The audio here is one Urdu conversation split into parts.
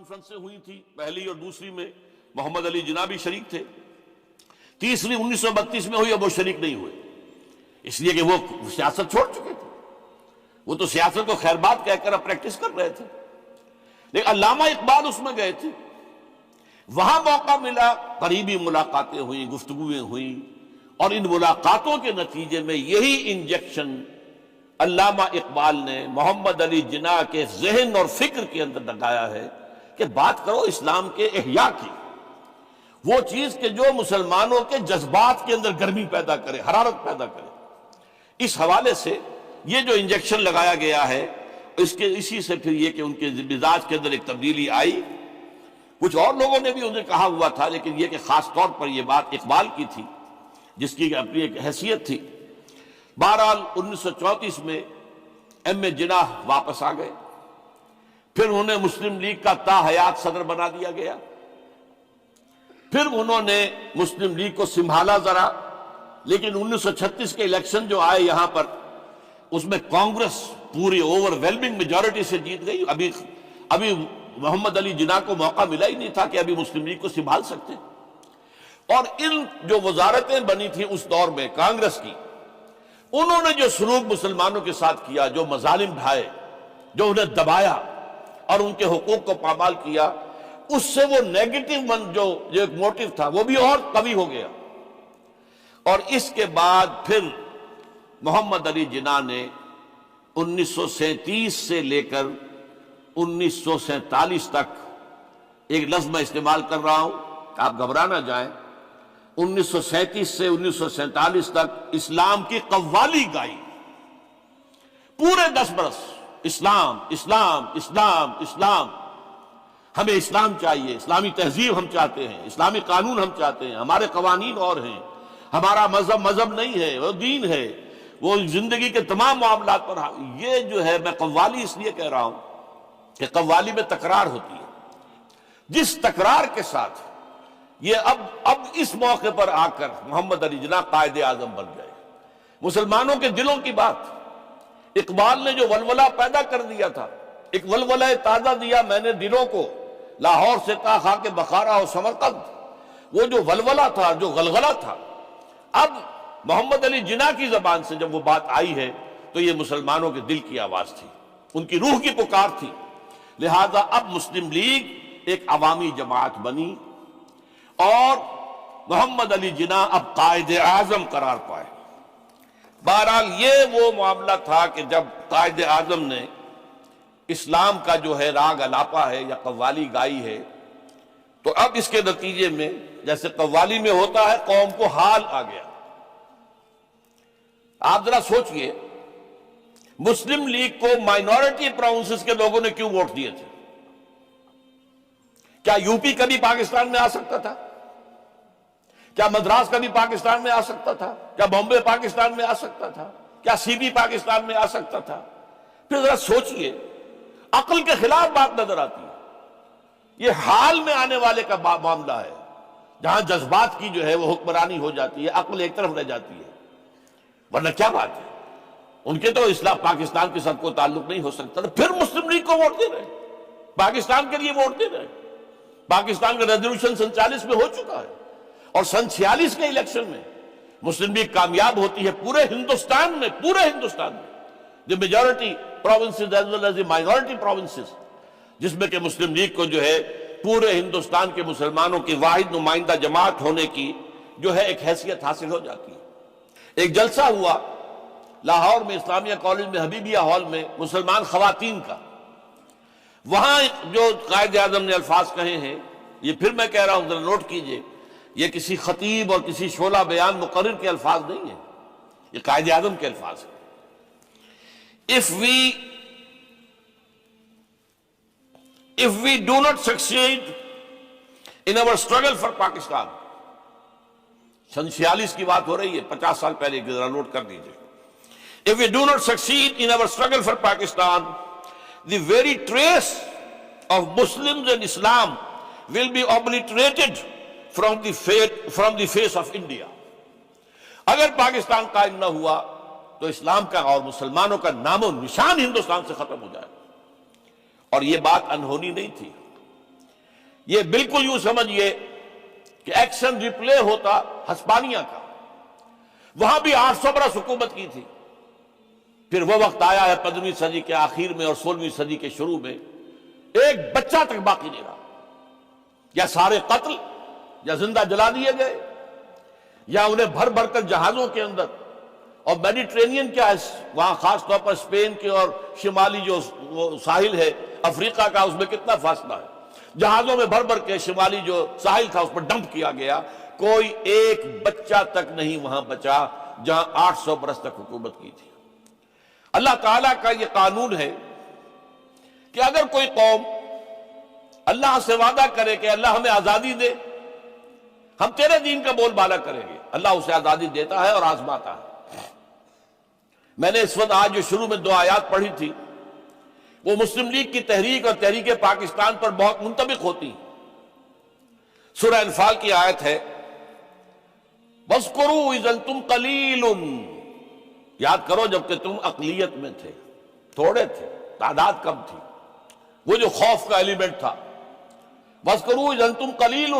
کانفرنسیں ہوئی تھی، پہلی اور دوسری میں محمد علی جناح بھی شریک تھے، تیسری 1932 میں ہوئی اور وہ شریک نہیں ہوئے، اس لیے کہ وہ سیاست چھوڑ چکے تھے، وہ تو سیاست کو خیر بات کہہ کر اب پریکٹس کر رہے تھے۔ لیکن علامہ اقبال اس میں گئے تھے، وہاں موقع ملا، قریبی ملاقاتیں ہوئیں، گفتگویں ہوئیں، اور ان ملاقاتوں کے نتیجے میں یہی انجیکشن علامہ اقبال نے محمد علی جناح کے ذہن اور فکر کے اندر لگایا ہے کہ بات کرو اسلام کے احیاء کی، وہ چیز کہ جو مسلمانوں کے جذبات کے اندر گرمی پیدا کرے، حرارت پیدا کرے۔ اس حوالے سے یہ جو انجیکشن لگایا گیا ہے، اسی سے پھر یہ کہ ان کے مزاج کے اندر ایک تبدیلی آئی۔ کچھ اور لوگوں نے بھی انہیں کہا ہوا تھا، لیکن یہ کہ خاص طور پر یہ بات اقبال کی تھی، جس کی اپنی ایک حیثیت تھی۔ بہرحال 1934 میں ایم اے جناح واپس آ گئے، پھر انہیں مسلم لیگ کا تا حیات صدر بنا دیا گیا، پھر انہوں نے مسلم لیگ کو سنبھالا ذرا، لیکن 1936 کے الیکشن جو آئے یہاں پر، اس میں کانگریس پوری اوور ویلمنگ میجورٹی سے جیت گئی۔ ابھی محمد علی جناح کو موقع ملا ہی نہیں تھا کہ ابھی مسلم لیگ کو سنبھال سکتے، اور ان جو وزارتیں بنی تھیں اس دور میں کانگریس کی، انہوں نے جو سلوک مسلمانوں کے ساتھ کیا، جو مظالم ڈھائے، جو انہیں دبایا اور ان کے حقوق کو پامال کیا، اس سے وہ نیگیٹو جو ایک موٹیو تھا وہ بھی اور قوی ہو گیا۔ اور اس کے بعد پھر محمد علی جناح نے 1937 سے لے کر 1947 تک، ایک لفظ میں استعمال کر رہا ہوں، آپ گھبرا نہ جائیں، 1937 سے 1947 تک اسلام کی قوالی گائی، پورے 10 برس اسلام اسلام اسلام اسلام، ہمیں اسلام چاہیے، اسلامی تہذیب ہم چاہتے ہیں، اسلامی قانون ہم چاہتے ہیں، ہمارے قوانین اور ہیں، ہمارا مذہب نہیں ہے، وہ دین ہے، وہ زندگی کے تمام معاملات پر۔ یہ جو ہے، میں قوالی اس لیے کہہ رہا ہوں کہ قوالی میں تکرار ہوتی ہے، جس تکرار کے ساتھ یہ اب اس موقع پر آ کر محمد علی جناح قائد اعظم بن گئے۔ مسلمانوں کے دلوں کی بات، اقبال نے جو ولولہ پیدا کر دیا تھا، ایک ولولہ تازہ دیا میں نے دلوں کو، لاہور سے تا خاک بخارا و سمرقند، وہ جو ولولہ تھا، جو غلغلہ تھا، اب محمد علی جناح کی زبان سے جب وہ بات آئی ہے تو یہ مسلمانوں کے دل کی آواز تھی، ان کی روح کی پکار تھی۔ لہذا اب مسلم لیگ ایک عوامی جماعت بنی اور محمد علی جناح اب قائد اعظم قرار پائے۔ بہرحال یہ وہ معاملہ تھا کہ جب قائد اعظم نے اسلام کا جو ہے راگ الاپا ہے یا قوالی گائی ہے، تو اب اس کے نتیجے میں جیسے قوالی میں ہوتا ہے، قوم کو حال آ گیا۔ آپ ذرا سوچئے، مسلم لیگ کو مائنورٹی پروونسز کے لوگوں نے کیوں ووٹ دیے تھے؟ کیا یو پی کبھی پاکستان میں آ سکتا تھا؟ کیا مدراس کبھی پاکستان میں آ سکتا تھا؟ کیا بامبے پاکستان میں آ سکتا تھا؟ کیا سی بی پاکستان میں آ سکتا تھا؟ پھر ذرا سوچئے، عقل کے خلاف بات نظر آتی ہے۔ یہ حال میں آنے والے کا معاملہ ہے، جہاں جذبات کی جو ہے وہ حکمرانی ہو جاتی ہے، عقل ایک طرف رہ جاتی ہے، ورنہ کیا بات ہے؟ ان کے تو اسلام پاکستان کے ساتھ کوئی تعلق نہیں ہو سکتا، تو پھر مسلم لیگ کو ووٹ دے رہے، پاکستان کے لیے ووٹ دے رہے۔ پاکستان کا ریزولوشن 47 میں ہو چکا ہے، اور 46 کے الیکشن میں مسلم لیگ کامیاب ہوتی ہے پورے ہندوستان میں، the majority provinces as well as the minority provinces, جس میں کہ مسلم لیگ کو جو ہے پورے ہندوستان کے مسلمانوں کی واحد نمائندہ جماعت ہونے کی جو ہے ایک حیثیت حاصل ہو جاتی ہے۔ ایک جلسہ ہوا لاہور میں، اسلامیہ کالج میں، حبیبیہ ہال میں، مسلمان خواتین کا۔ وہاں جو قائد اعظم نے الفاظ کہے ہیں، یہ پھر میں کہہ رہا ہوں، ذرا نوٹ کیجئے، یہ کسی خطیب اور کسی شعلہ بیان مقرر کے الفاظ نہیں ہیں، یہ قائد اعظم کے الفاظ ہیں۔ If we do not succeed in our struggle for Pakistan، 46 کی بات ہو رہی ہے، 50 سال پہلے کی، ذرا نوٹ کر دیجئے۔ If we do not succeed in our struggle for Pakistan، the very trace of Muslims and Islam will be obliterated from the face of India۔ اگر پاکستان قائم نہ ہوا تو اسلام کا اور مسلمانوں کا نام و نشان ہندوستان سے ختم ہو جائے۔ اور یہ بات انہونی نہیں تھی، یہ بالکل یوں سمجھئے کہ ایکشن ریپلے ہوتا ہسپانیہ کا، وہاں بھی 800 برس حکومت کی تھی. پھر وہ وقت آیا ہے 15ویں صدی کے آخر میں اور 16ویں صدی کے شروع میں، ایک بچہ تک باقی نہیں رہا، یا سارے قتل یا زندہ جلا دیے گئے، یا انہیں بھر بھر کر جہازوں کے اندر، اور میڈیٹرینین کیا ہے وہاں خاص طور پر اسپین کے اور شمالی جو وہ ساحل ہے افریقہ کا، اس میں کتنا فاصلہ ہے، جہازوں میں بھر بھر کے شمالی جو ساحل تھا اس پر ڈمپ کیا گیا. کوئی ایک بچہ تک نہیں وہاں بچا جہاں 800 برس تک حکومت کی تھی. اللہ تعالیٰ کا یہ قانون ہے کہ اگر کوئی قوم اللہ سے وعدہ کرے کہ اللہ ہمیں آزادی دے، ہم تیرے دین کا بول بالا کریں گے، اللہ اسے آزادی دیتا ہے اور آزماتا ہے. میں نے اس وقت آج جو شروع میں 2 آیات پڑھی تھی وہ مسلم لیگ کی تحریک اور تحریک پاکستان پر بہت منطبق ہوتی. سورہ انفال کی آیت ہے وَاذْكُرُوا إِذْ أَنْتُمْ قَلِيلٌ، یاد کرو جب کہ تم اقلیت میں تھے، تھوڑے تھے، تعداد کم تھی، وہ جو خوف کا ایلیمنٹ تھا. وَاذْكُرُوا إِذْ أَنْتُمْ قَلِيلٌ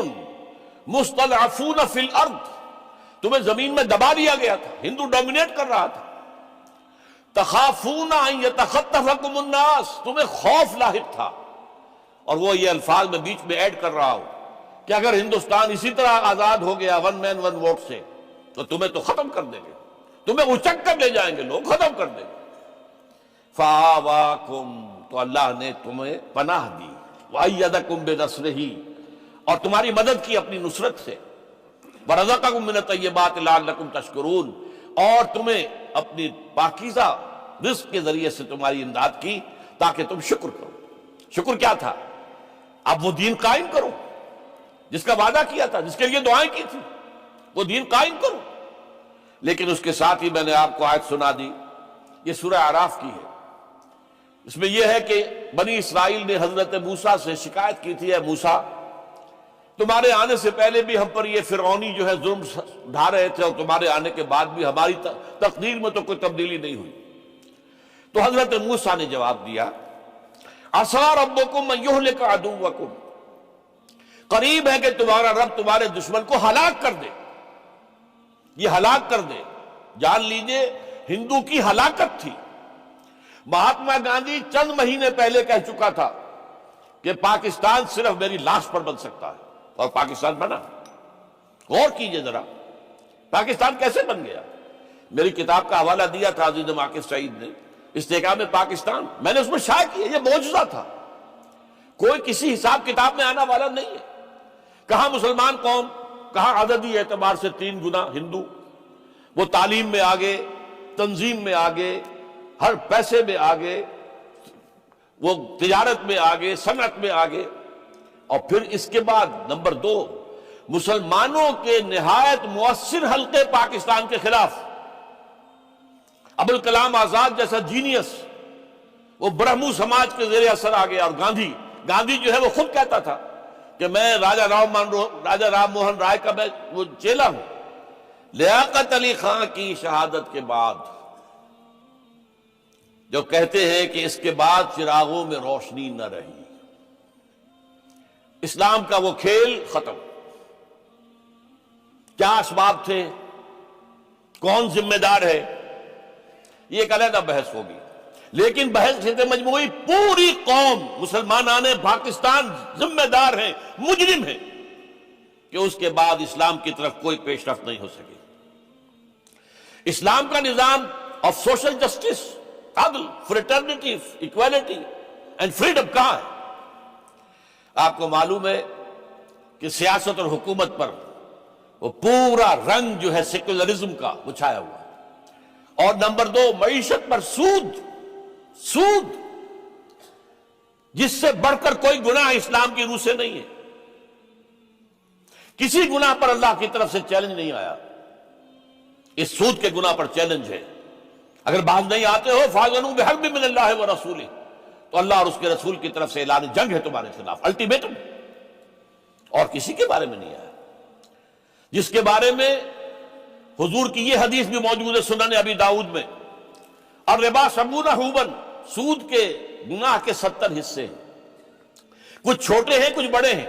مُسْتَضْعَفُونَ فِي الْأَرْضِ، تمہیں زمین میں دبا دیا گیا تھا، ہندو ڈومینیٹ کر رہا تھا. تخافون ان یتخطفکم الناس، تمہیں خوف لاحق تھا. اور وہ یہ الفاظ میں بیچ میں ایڈ کر رہا ہوں کہ اگر ہندوستان اسی طرح آزاد ہو گیا 1 مین 1 ووٹ سے تو تمہیں تو ختم کر دیں گے، تمہیں اچک کر لے جائیں گے لوگ، ختم کر دیں گے. فآواکم، تو اللہ نے تمہیں پناہ دی. وأیدکم بنصرہ، اور تمہاری مدد کی اپنی نصرت سے. ورزقکم من الطیبات لعلکم تشکرون، اور تمہیں اپنی پاکیزہ رزق کے ذریعے سے تمہاری امداد کی تاکہ تم شکر کرو. شکر کیا تھا؟ اب وہ دین قائم کرو جس کا وعدہ کیا تھا، جس کے لیے دعائیں کی تھی، وہ دین قائم کرو. لیکن اس کے ساتھ ہی میں نے آپ کو آیت سنا دی، یہ سورہ اعراف کی ہے. اس میں یہ ہے کہ بنی اسرائیل نے حضرت موسیٰ سے شکایت کی تھی، اے موسیٰ تمہارے آنے سے پہلے بھی ہم پر یہ فرعونی جو ہے ظلم ڈھا رہے تھے، اور تمہارے آنے کے بعد بھی ہماری تقدیر میں تو کوئی تبدیلی نہیں ہوئی. تو حضرت موسیٰ نے جواب دیا عَصَىٰ رَبُّكُمْ أَن يُهْلِكَ عَدُوَّكُمْ، قریب ہے کہ تمہارا رب تمہارے دشمن کو ہلاک کر دے. یہ ہلاک کر دے، جان لیجئے ہندو کی ہلاکت تھی. مہاتما گاندھی چند مہینے پہلے کہہ چکا تھا کہ پاکستان صرف میری لاش پر بن سکتا ہے، اور پاکستان بنا. غور کیجئے ذرا پاکستان کیسے بن گیا. میری کتاب کا حوالہ دیا تھا عزیز ماکس سعید نے، استحکام پاکستان، میں نے اس میں شائع کیا یہ معجزہ تھا، کوئی کسی حساب کتاب میں آنا والا نہیں ہے. کہاں مسلمان قوم، کہاں عددی اعتبار سے 3 گنا ہندو، وہ تعلیم میں آگے، تنظیم میں آگے، ہر پیسے میں آگے، وہ تجارت میں آگے، صنعت میں آگے. اور پھر اس کے بعد نمبر 2 مسلمانوں کے نہایت مؤثر حلقے پاکستان کے خلاف. ابوالکلام آزاد جیسا جینیس وہ برہمو سماج کے زیر اثر آ گیا. اور گاندھی جو ہے وہ خود کہتا تھا کہ میں راجہ رام موہن رائے کا میں وہ چیلا ہوں. لیاقت علی خان کی شہادت کے بعد جو کہتے ہیں کہ اس کے بعد چراغوں میں روشنی نہ رہی، اسلام کا وہ کھیل ختم. کیا اسباب تھے، کون ذمہ دار ہے، یہ ایک علیحدہ بحث ہوگی. لیکن بحث مجموعی پوری قوم مسلمانان پاکستان ذمہ دار ہیں، مجرم ہیں کہ اس کے بعد اسلام کی طرف کوئی پیش رفت نہیں ہو سکے. اسلام کا نظام آف سوشل جسٹس، عدل، فریٹرنیٹی، ایکویلٹی اینڈ فریڈم کہاں ہے؟ آپ کو معلوم ہے کہ سیاست اور حکومت پر وہ پورا رنگ جو ہے سیکولرزم کا وہ چھایا ہوا ہے. اور نمبر 2 معیشت پر سود جس سے بڑھ کر کوئی گناہ اسلام کی روح سے نہیں ہے. کسی گناہ پر اللہ کی طرف سے چیلنج نہیں آیا، اس سود کے گناہ پر چیلنج ہے. اگر باز نہیں آتے ہو فَاذَنُوا بِحَرْبٍ مِّنَ اللَّهِ وَرَسُولِهِ، تو اللہ اور اس کے رسول کی طرف سے اعلان جنگ ہے تمہارے خلاف، الٹیمیٹم. اور کسی کے بارے میں نہیں آیا جس کے بارے میں حضور کی یہ حدیث بھی موجود ہے سنن ابی داؤد میں، الربا 70 حوباً، سود کے گناہ کے 70 حصے ہیں، کچھ چھوٹے ہیں کچھ بڑے ہیں.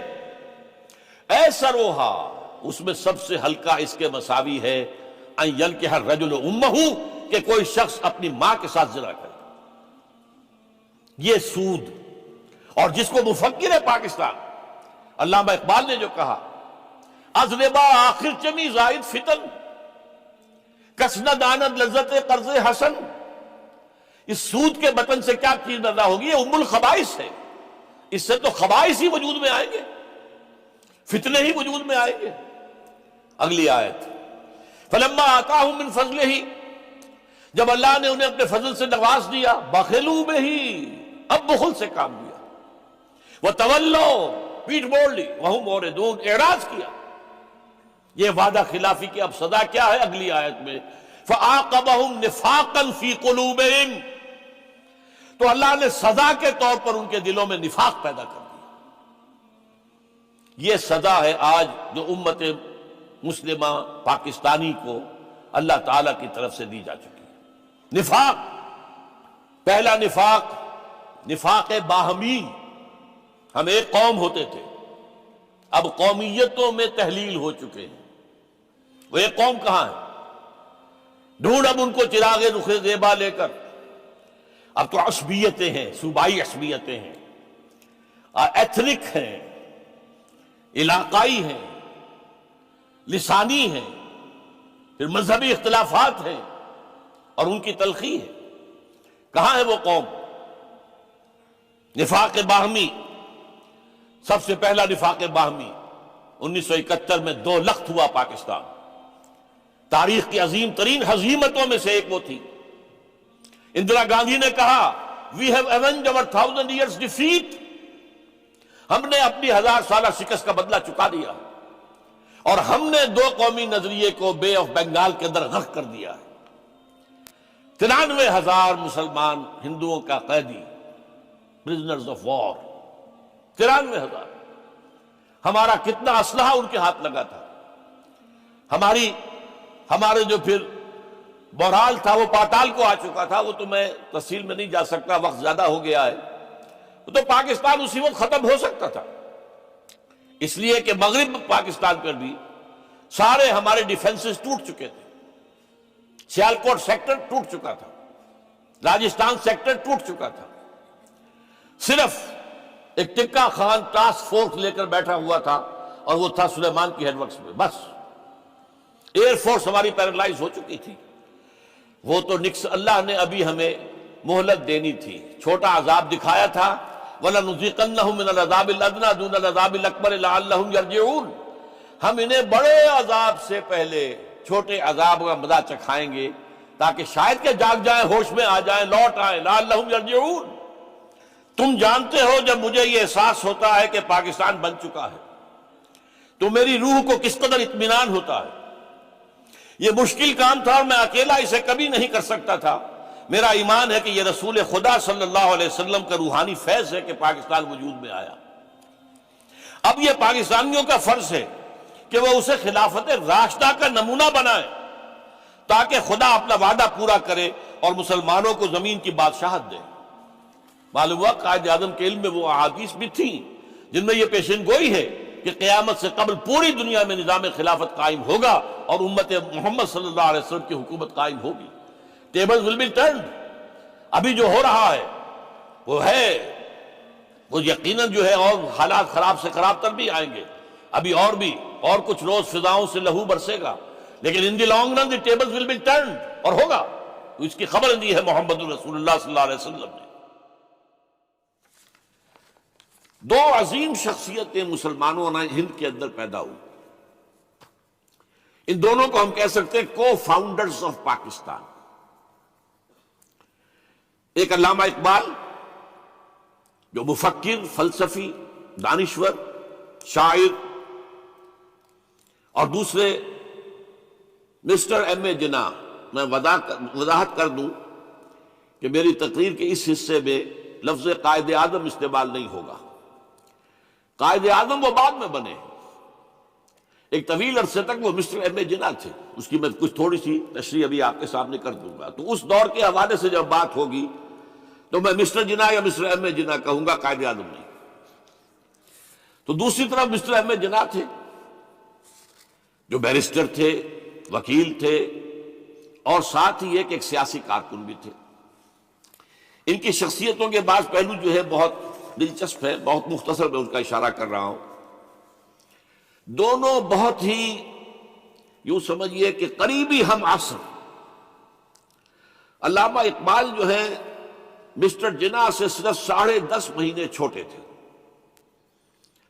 ایسروہا، اس میں سب سے ہلکا اس کے مساوی ہے ان ینکح الرجل امہ، کہ کوئی شخص اپنی ماں کے ساتھ زنا کرے. یہ سود. اور جس کو مفکر پاکستان علامہ اقبال نے جو کہا از ربا آخر چمی زائد فتن کسن داند لذت قرض حسن، اس سود کے بطن سے کیا چیز پیدا ہوگی؟ یہ ام الخبائث ہے. اس سے تو خبائث ہی وجود میں آئیں گے، فتنے ہی وجود میں آئیں گے. اگلی آیت فلما آتاہم من فضلہ، جب اللہ نے انہیں اپنے فضل سے نواز دیا، بخلوا بہ، اب بخل سے کام لیا. وتولوا، پیٹھ موڑ لی، وہم موردون، اعراض کیا. یہ وعدہ خلافی کی اب سزا کیا ہے؟ اگلی آیت میں فَعَاقَبَهُمْ نِفَاقًا فِي قُلُوبِهِمْ، تو اللہ نے سزا کے طور پر ان کے دلوں میں نفاق پیدا کر دیا. یہ سزا ہے آج جو امت مسلمہ پاکستانی کو اللہ تعالی کی طرف سے دی جا چکی ہے. نفاق. پہلا نفاق، نفاق باہمی. ہم ایک قوم ہوتے تھے، اب قومیتوں میں تحلیل ہو چکے ہیں. وہ ایک قوم کہاں ہے؟ ڈھونڈ اب ان کو چراغ رخ زیبا لے کر. اب تو عصبیتیں ہیں، صوبائی عصبیتیں ہیں، ایتھنک ہیں، علاقائی ہیں، لسانی ہیں، پھر مذہبی اختلافات ہیں، اور ان کی تلخی ہے. کہاں ہے وہ قوم؟ نفاق باہمی. سب سے پہلا نفاق باہمی 1971 میں 2 لخت ہوا پاکستان. تاریخ کی عظیم ترین ہزیمتوں میں سے ایک وہ تھی. اندرا گاندھی نے کہا we have avenged our 1000 years defeat، ہم نے اپنی 1000 سالہ شکست کا بدلہ چکا دیا، اور ہم نے 2 قومی نظریے کو بے آف بنگال کے اندر غرق کر دیا ہے. 93,000 مسلمان ہندوؤں کا قیدی، پرزنرز آف وار. 93,000. ہمارا کتنا اسلحہ ان کے ہاتھ لگا تھا. ہمارے جو پھر بہرحال تھا وہ پاتال کو آ چکا تھا. وہ تو میں تفصیل میں نہیں جا سکتا، وقت زیادہ ہو گیا ہے. تو پاکستان اسی وقت ختم ہو سکتا تھا، اس لیے کہ مغرب پاکستان پر بھی سارے ہمارے ڈیفنسز ٹوٹ چکے تھے. سیالکوٹ سیکٹر ٹوٹ چکا تھا، راجستھان سیکٹر ٹوٹ چکا تھا. صرف ایک ٹکا خان ٹاسک فورس لے کر بیٹھا ہوا تھا، اور وہ تھا سلیمان کی ہیڈ ورکس میں. بس ایئر فورس ہماری پیرالائز ہو چکی تھی. وہ تو اللہ نے ابھی ہمیں مہلت دینی تھی. چھوٹا عذاب دکھایا تھا، وَلَنُذِيقَنَّهُم مِّنَ الْعَذَابِ الْأَدْنَىٰ دُونَ الْعَذَابِ الْأَكْبَرِ لَعَلَّهُمْ يَرْجِعُونَ. ہم انہیں بڑے عذاب سے پہلے چھوٹے عذاب کا مزہ چکھائیں گے تاکہ شاید کہ جاگ جائیں، ہوش میں آ جائیں، لوٹ آئیں. لَعَلَّهُمْ يَرْجِعُونَ. تم جانتے ہو جب مجھے یہ احساس ہوتا ہے کہ پاکستان بن چکا ہے تو میری روح کو کس قدر اطمینان ہوتا ہے. یہ مشکل کام تھا اور میں اکیلا اسے کبھی نہیں کر سکتا تھا. میرا ایمان ہے کہ یہ رسول خدا صلی اللہ علیہ وسلم کا روحانی فیض ہے کہ پاکستان وجود میں آیا. اب یہ پاکستانیوں کا فرض ہے کہ وہ اسے خلافت راشدہ کا نمونہ بنائے تاکہ خدا اپنا وعدہ پورا کرے اور مسلمانوں کو زمین کی بادشاہت دے. معلوم ہوا قائد اعظم کے علم میں وہ احادیث بھی تھیں جن میں یہ پیشن گوئی ہے کہ قیامت سے قبل پوری دنیا میں نظام خلافت قائم ہوگا اور امت محمد صلی اللہ علیہ وسلم کی حکومت قائم ہوگی. Tables will be turned. ابھی جو ہو رہا ہے وہ یقیناً جو ہے اور حالات خراب سے خراب تر بھی آئیں گے. ابھی اور کچھ روز فضاؤں سے لہو برسے گا، لیکن in the long run the tables will be turned, اور ہوگا. تو اس کی خبر دی ہے محمد رسول اللہ صلی اللہ علیہ وسلم نے. 2 عظیم شخصیتیں مسلمانوں نے ہند کے اندر پیدا ہوئی. ان دونوں کو ہم کہہ سکتے ہیں کو فاؤنڈرز آف پاکستان. ایک علامہ اقبال جو مفکر، فلسفی، دانشور، شاعر، اور دوسرے مسٹر ایم اے جناح. میں وضاحت کر دوں کہ میری تقریر کے اس حصے میں لفظ قائد اعظم استعمال نہیں ہوگا. قائد اعظم وہ بعد میں بنے. ایک طویل عرصے تک وہ مسٹر ایم اے جناح تھے. اس کی میں کچھ تھوڑی سی تشریح ابھی آپ کے سامنے کر دوں گا. تو اس دور کے حوالے سے جب بات ہوگی تو میں مسٹر جناح یا مسٹر ایم اے جناح کہوں گا، قائد اعظم نہیں. تو دوسری طرف مسٹر ایم اے جناح تھے جو بیرسٹر تھے، وکیل تھے، اور ساتھ ہی ایک سیاسی کارکن بھی تھے۔ ان کی شخصیتوں کے بعض پہلو جو ہے بہت دلچسپ ہے، بہت مختصر میں ان کا اشارہ کر رہا ہوں۔ دونوں بہت ہی یوں سمجھیے کہ قریبی ہم عصر۔ علامہ اقبال جو ہے مسٹر جناح سے صرف 10.5 مہینے چھوٹے تھے۔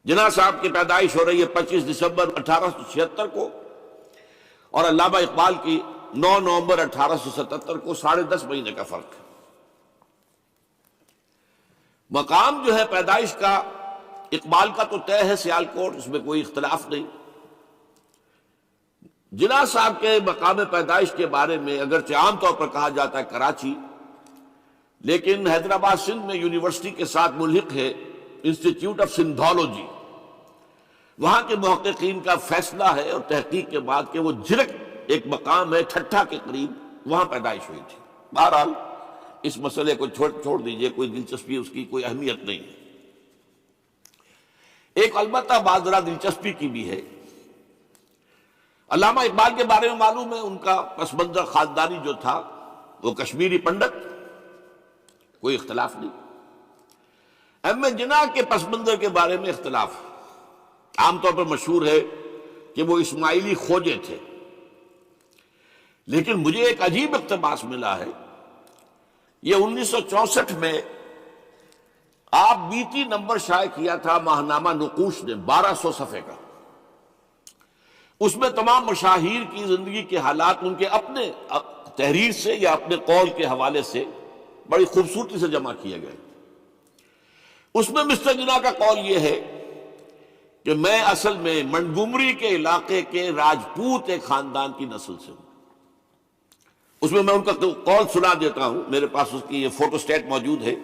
جناح صاحب کی پیدائش ہو رہی ہے 25 دسمبر 1876 کو، اور علامہ اقبال کی 9 نومبر 1877 کو، 10.5 مہینے کا فرق ہے۔ مقام جو ہے پیدائش کا اقبال کا تو طے ہے سیالکوٹ، اس میں کوئی اختلاف نہیں۔ جناح صاحب کے مقام پیدائش کے بارے میں اگرچہ عام طور پر کہا جاتا ہے کراچی، لیکن حیدرآباد سندھ میں یونیورسٹی کے ساتھ ملحق ہے انسٹیٹیوٹ آف سندھولوجی۔ وہاں کے محققین کا فیصلہ ہے اور تحقیق کے بعد کہ وہ جھرک ایک مقام ہے ٹھٹھا کے قریب، وہاں پیدائش ہوئی تھی۔ بہرحال اس مسئلے کو چھوڑ دیجئے، کوئی دلچسپی اس کی کوئی اہمیت نہیں ہے۔ ایک البتہ بات ذرا دلچسپی کی بھی ہے، علامہ اقبال کے بارے میں معلوم ہے ان کا پس منظر خاندانی جو تھا وہ کشمیری پنڈت، کوئی اختلاف نہیں۔ ایم اے جناح کے پس منظر کے بارے میں اختلاف ہے۔ عام طور پر مشہور ہے کہ وہ اسماعیلی کھوجے تھے، لیکن مجھے ایک عجیب اقتباس ملا ہے۔ یہ 1964 میں آپ بیتی نمبر شائع کیا تھا ماہنامہ نقوش نے، 1200 صفحے کا۔ اس میں تمام مشاہیر کی زندگی کے حالات ان کے اپنے تحریر سے یا اپنے قول کے حوالے سے بڑی خوبصورتی سے جمع کیے گئے۔ اس میں مسٹر جناح کا قول یہ ہے کہ میں اصل میں منٹگومری کے علاقے کے راجپوت ایک خاندان کی نسل سے ہوں۔ اس میں ان کا قول سنا دیتا ہوں، میرے پاس اس کی یہ فوٹو سٹیٹ موجود ہے۔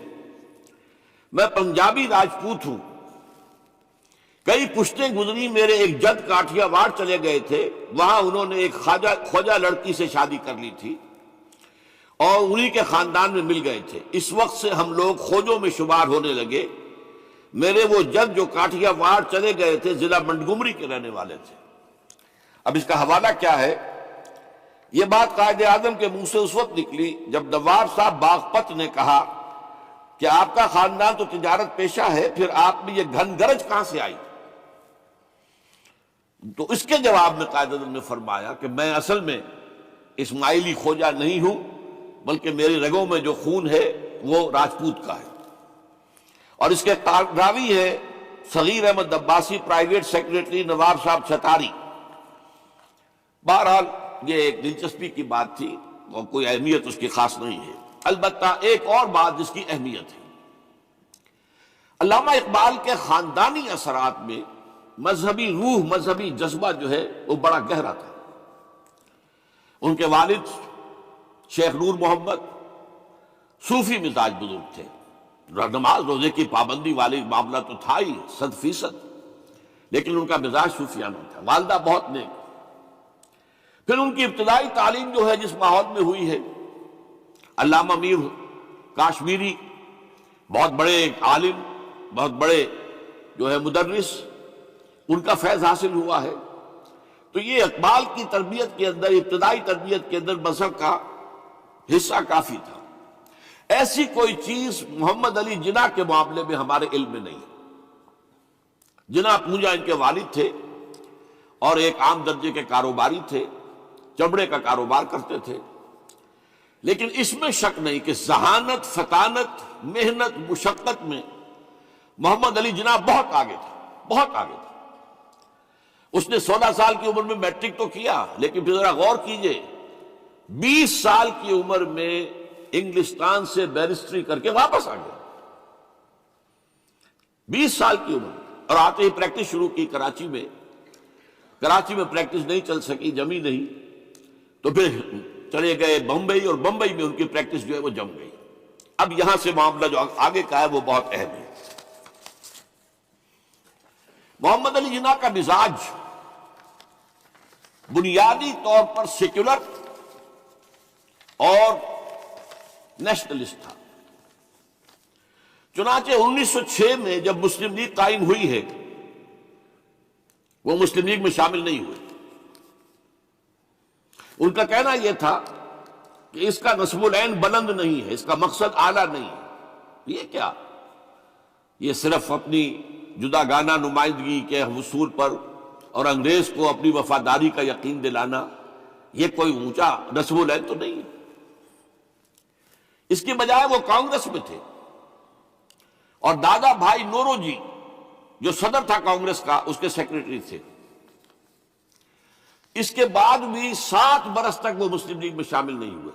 میں پنجابی راجپوت ہوں، کئی پشتیں گزری، میرے ایک جد کاٹھیا واڑ چلے گئے تھے، وہاں انہوں نے ایک خواجہ لڑکی سے شادی کر لی تھی اور انہی کے خاندان میں مل گئے تھے۔ اس وقت سے ہم لوگ کھوجوں میں شمار ہونے لگے۔ میرے وہ جد جو کاٹھیا واڑ چلے گئے تھے ضلع منٹگومری کے رہنے والے تھے۔ اب اس کا حوالہ کیا ہے؟ یہ بات قائد اعظم کے منہ سے اس وقت نکلی جب نواب صاحب باغپت نے کہا کہ آپ کا خاندان تو تجارت پیشہ ہے، پھر آپ میں یہ گھن گرج کہاں سے آئی؟ تو اس کے جواب میں قائد اعظم نے فرمایا کہ میں اصل میں اسماعیلی کھوجا نہیں ہوں، بلکہ میری رگوں میں جو خون ہے وہ راجپوت کا ہے۔ اور اس کے راوی ہے صغیر احمد عباسی، پرائیویٹ سیکریٹری نواب صاحب چھتاری۔ بہرحال یہ ایک دلچسپی کی بات تھی اور کوئی اہمیت اس کی خاص نہیں ہے۔ البتہ ایک اور بات جس کی اہمیت ہے، علامہ اقبال کے خاندانی اثرات میں مذہبی روح، مذہبی جذبہ جو ہے وہ بڑا گہرا تھا۔ ان کے والد شیخ نور محمد صوفی مزاج بزرگ تھے، نماز روزے کی پابندی والی معاملہ تو تھا ہی 100%، لیکن ان کا مزاج صوفیانہ تھا۔ والدہ بہت نیک۔ پھر ان کی ابتدائی تعلیم جو ہے جس ماحول میں ہوئی ہے، علامہ میر کاشمیری بہت بڑے عالم، بہت بڑے جو ہے مدرس، ان کا فیض حاصل ہوا ہے۔ تو یہ اقبال کی تربیت کے اندر، ابتدائی تربیت کے اندر مذہب کا حصہ کافی تھا۔ ایسی کوئی چیز محمد علی جناح کے معاملے میں ہمارے علم میں نہیں۔ جناح پونجا ان کے والد تھے اور ایک عام درجے کے کاروباری تھے، چمڑے کا کاروبار کرتے تھے، لیکن اس میں شک نہیں کہ ذہانت، فطانت، محنت، مشقت میں محمد علی جناح بہت آگے تھا، بہت آگے تھا۔ اس نے 16 سال کی عمر میں میٹرک تو کیا، لیکن پھر ذرا غور کیجئے 20 سال کی عمر میں انگلستان سے بیرسٹری کر کے واپس آ گیا۔ 20 سال کی عمر، اور آتے ہی پریکٹس شروع کی کراچی میں۔ کراچی میں پریکٹس نہیں چل سکی، جمی نہیں، تو پھر چلے گئے بمبئی، اور بمبئی میں ان کی پریکٹس جو ہے وہ جم گئی۔ اب یہاں سے معاملہ جو آگے کا ہے وہ بہت اہم ہے۔ محمد علی جناح کا مزاج بنیادی طور پر سیکولر اور نیشنلسٹ تھا۔ چنانچہ 1906 میں جب مسلم لیگ قائم ہوئی ہے، وہ مسلم لیگ میں شامل نہیں ہوئے، ان کا کہنا یہ تھا کہ اس کا نصب العین بلند نہیں ہے، اس کا مقصد اعلیٰ نہیں ہے۔ یہ کیا؟ یہ صرف اپنی جداگانہ نمائندگی کے حصول پر اور انگریز کو اپنی وفاداری کا یقین دلانا، یہ کوئی اونچا نصب العین تو نہیں ہے۔ اس کی بجائے وہ کانگریس میں تھے، اور دادا بھائی نورو جی جو صدر تھا کانگریس کا، اس کے سیکریٹری تھے۔ اس کے بعد بھی 7 برس تک وہ مسلم لیگ میں شامل نہیں ہوئے۔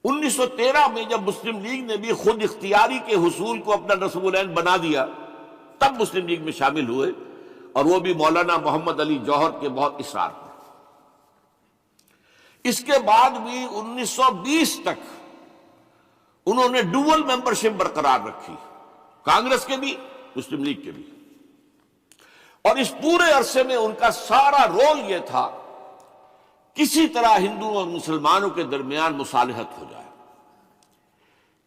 1913 میں جب مسلم لیگ نے بھی خود اختیاری کے حصول کو اپنا نصب العین بنا دیا، تب مسلم لیگ میں شامل ہوئے، اور وہ بھی مولانا محمد علی جوہر کے بہت اصرار پر۔ اس کے بعد بھی 1920 تک انہوں نے ڈوول ممبرشپ برقرار رکھی، کانگریس کے بھی مسلم لیگ کے بھی، اور اس پورے عرصے میں ان کا سارا رول یہ تھا کسی طرح ہندوؤں اور مسلمانوں کے درمیان مصالحت ہو جائے،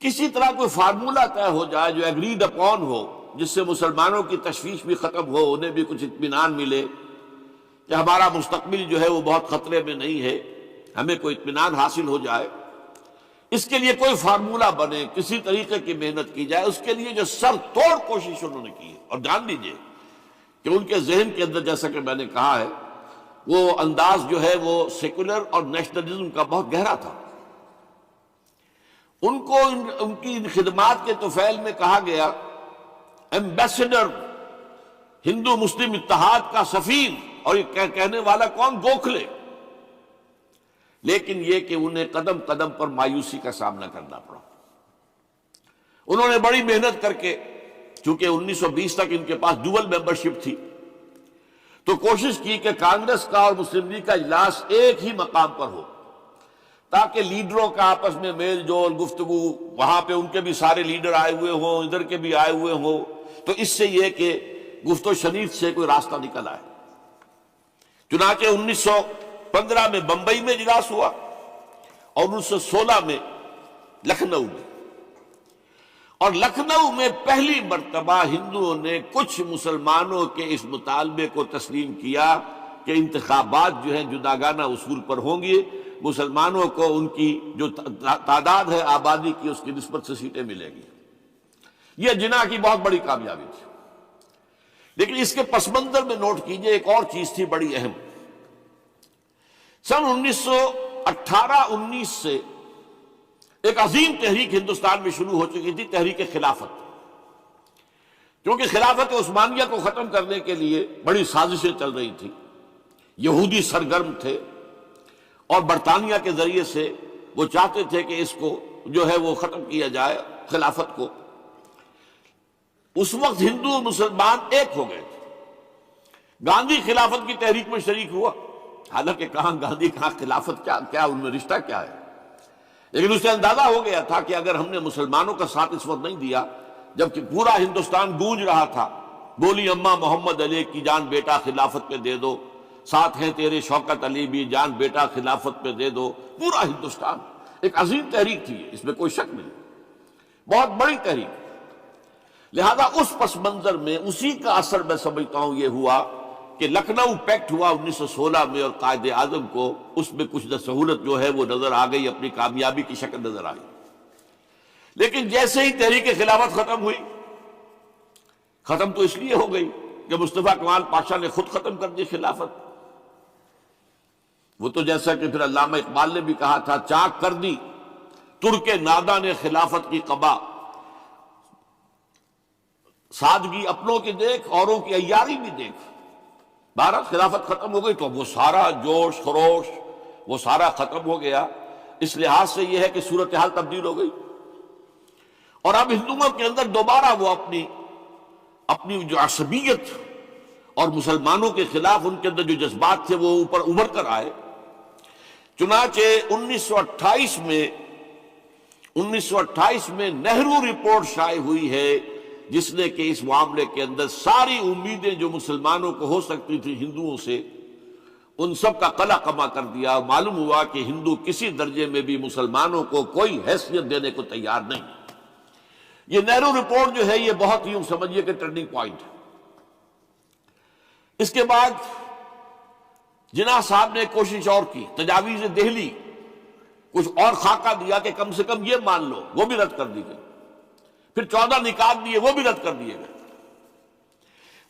کسی طرح کوئی فارمولہ طے ہو جائے جو ایگریڈ اپون ہو، جس سے مسلمانوں کی تشویش بھی ختم ہو، انہیں بھی کچھ اطمینان ملے کہ ہمارا مستقبل جو ہے وہ بہت خطرے میں نہیں ہے، ہمیں کوئی اطمینان حاصل ہو جائے۔ اس کے لیے کوئی فارمولہ بنے، کسی طریقے کی محنت کی جائے، اس کے لیے جو سر توڑ کوشش انہوں نے کی ہے۔ اور جان لیجئے کہ ان کے ذہن کے اندر، جیسا کہ میں نے کہا ہے، وہ انداز جو ہے وہ سیکولر اور نیشنلزم کا بہت گہرا تھا۔ ان کو ان کی ان خدمات کے طفیل میں کہا گیا ایمبیسڈر ہندو مسلم اتحاد کا سفیر، اور یہ کہنے والا کون؟ گوکھلے۔ لیکن یہ کہ انہیں قدم قدم پر مایوسی کا سامنا کرنا پڑا۔ انہوں نے بڑی محنت کر کے، چونکہ 1920 تک ان کے پاس ڈوول ممبرشپ تھی، تو کوشش کی کہ کانگریس کا اور مسلم لیگ کا اجلاس ایک ہی مقام پر ہو، تاکہ لیڈروں کا آپس میں میل جول، گفتگو، وہاں پہ ان کے بھی سارے لیڈر آئے ہوئے ہوں، ادھر کے بھی آئے ہوئے ہوں، تو اس سے یہ کہ گفت و شنید سے کوئی راستہ نکل آئے۔ چنانچہ 1915 میں بمبئی میں اجلاس ہوا، اور 1916 میں لکھنؤ میں، اور لکھنؤ میں پہلی مرتبہ ہندوؤں نے کچھ مسلمانوں کے اس مطالبے کو تسلیم کیا کہ انتخابات جو ہیں جداگانہ اصول پر ہوں گے، مسلمانوں کو ان کی جو تعداد ہے آبادی کی اس کی نسبت سے سیٹیں ملیں گی۔ یہ جناح کی بہت بڑی کامیابی تھی۔ لیکن اس کے پس منظر میں نوٹ کیجئے ایک اور چیز تھی بڑی اہم۔ سن 1918-19 سے ایک عظیم تحریک ہندوستان میں شروع ہو چکی تھی، تحریک خلافت۔ کیونکہ خلافت عثمانیہ کو ختم کرنے کے لیے بڑی سازشیں چل رہی تھی، یہودی سرگرم تھے، اور برطانیہ کے ذریعے سے وہ چاہتے تھے کہ اس کو جو ہے وہ ختم کیا جائے، خلافت کو۔ اس وقت ہندو اور مسلمان ایک ہو گئے تھے۔ گاندھی خلافت کی تحریک میں شریک ہوا، حالانکہ کہاں گاندھی کہاں خلافت، کیا ان میں رشتہ کیا ہے؟ لیکن اسے اندازہ ہو گیا تھا کہ اگر ہم نے مسلمانوں کا ساتھ اس وقت نہیں دیا، جبکہ پورا ہندوستان گونج رہا تھا، بولی اماں محمد علی کی جان بیٹا خلافت پہ دے دو، ساتھ ہیں تیرے شوکت علی بھی، جان بیٹا خلافت پہ دے دو، پورا ہندوستان۔ ایک عظیم تحریک تھی، اس میں کوئی شک نہیں، بہت بڑی تحریک۔ لہذا اس پس منظر میں اسی کا اثر میں سمجھتا ہوں یہ ہوا کہ لکھنؤ پیکٹ ہوا 1916 میں، اور قائد اعظم کو اس میں کچھ سہولت جو ہے وہ نظر آ گئی، اپنی کامیابی کی شکل نظر آئی۔ لیکن جیسے ہی تحریک خلافت ختم ہوئی، ختم تو اس لیے ہو گئی کہ مصطفیٰ کمال پاشا نے خود ختم کر دی خلافت۔ وہ تو جیسا کہ پھر علامہ اقبال نے بھی کہا تھا، چاک کر دی ترک ناداں نے خلافت کی قبا، سادگی اپنوں کی دیکھ، اوروں کی عیاری بھی دیکھ۔ بہرحال خلافت ختم ہو گئی تو وہ سارا جوش خروش وہ سارا ختم ہو گیا۔ اس لحاظ سے یہ ہے کہ صورتحال تبدیل ہو گئی، اور اب ہندوؤں کے اندر دوبارہ وہ اپنی جو عصبیت اور مسلمانوں کے خلاف ان کے اندر جو جذبات تھے وہ اوپر ابھر کر آئے۔ چنانچہ 1928 میں نہرو رپورٹ شائع ہوئی ہے، جس نے کہ اس معاملے کے اندر ساری امیدیں جو مسلمانوں کو ہو سکتی تھی ہندوؤں سے، ان سب کا قلع کما کر دیا۔ معلوم ہوا کہ ہندو کسی درجے میں بھی مسلمانوں کو کوئی حیثیت دینے کو تیار نہیں۔ یہ نہرو رپورٹ جو ہے یہ بہت یوں سمجھیے کہ ٹرننگ پوائنٹ ہے۔ اس کے بعد جناح صاحب نے کوشش اور کی، تجاویز دہلی کچھ اور خاکہ دیا کہ کم سے کم یہ مان لو، وہ بھی رد کر دی گئی۔ پھر 14 نکات دیے، وہ بھی رد کر دیے گئے۔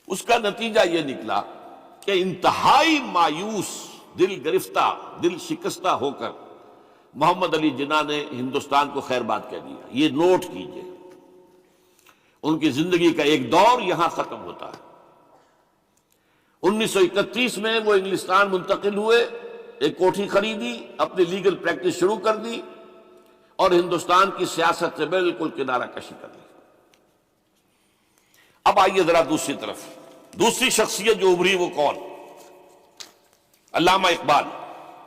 اس کا نتیجہ یہ نکلا کہ انتہائی مایوس، دل گرفتہ، دل شکستہ ہو کر محمد علی جناح نے ہندوستان کو خیر بات کہہ دیا۔ یہ نوٹ کیجئے، ان کی زندگی کا ایک دور یہاں ختم ہوتا ہے۔ 1931 میں وہ انگلستان منتقل ہوئے، ایک کوٹھی خریدی، اپنی لیگل پریکٹس شروع کر دی اور ہندوستان کی سیاست سے بالکل کنارہ کشی کر لی۔ اب آئیے ذرا دوسری طرف، دوسری شخصیت جو ابھری وہ کون؟ علامہ اقبال۔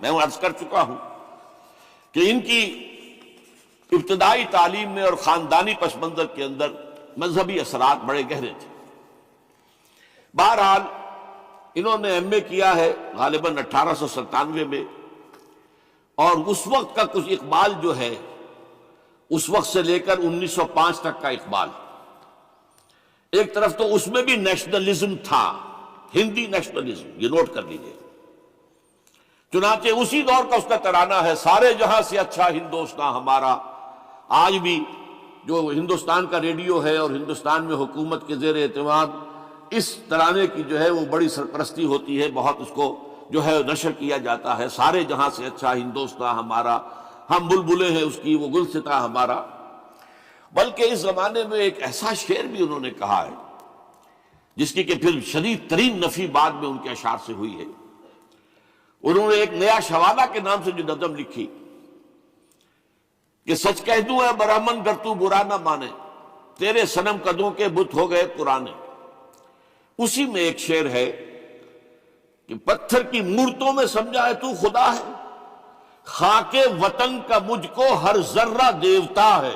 میں عرض کر چکا ہوں کہ ان کی ابتدائی تعلیم میں اور خاندانی پس منظر کے اندر مذہبی اثرات بڑے گہرے تھے۔ بہرحال انہوں نے ایم اے کیا ہے غالباً 1897 میں، اور اس وقت کا کچھ اقبال جو ہے، اس وقت سے لے کر 1905 تک کا اقبال، ایک طرف تو اس میں بھی نیشنلزم تھا، ہندی نیشنلزم، یہ نوٹ کر لیجئے۔ چنانچہ اسی دور کا اس کا ترانہ ہے، سارے جہاں سے اچھا ہندوستان ہمارا۔ آج بھی جو ہندوستان کا ریڈیو ہے اور ہندوستان میں حکومت کے زیر اعتماد اس ترانے کی جو ہے وہ بڑی سرپرستی ہوتی ہے، بہت اس کو جو ہے نشر کیا جاتا ہے، سارے جہاں سے اچھا ہندوستان ہمارا، ہم بلبلیں ہیں اس کی، وہ گلستاں ہمارا۔ بلکہ اس زمانے میں ایک ایسا شعر بھی انہوں نے کہا ہے جس کی کہ پھر شدید ترین نفی بعد میں ان کے اشعار سے ہوئی ہے۔ انہوں نے ایک نیا شوالہ کے نام سے جو نظم لکھی کہ سچ کہہ دوں اے برہمن گر تو برا نہ مانے، تیرے صنم قدوں کے بت ہو گئے پرانے۔ اسی میں ایک شعر ہے کہ پتھر کی مورتوں میں سمجھا ہے تو خدا ہے، خاک وطن کا مجھ کو ہر ذرہ دیوتا ہے،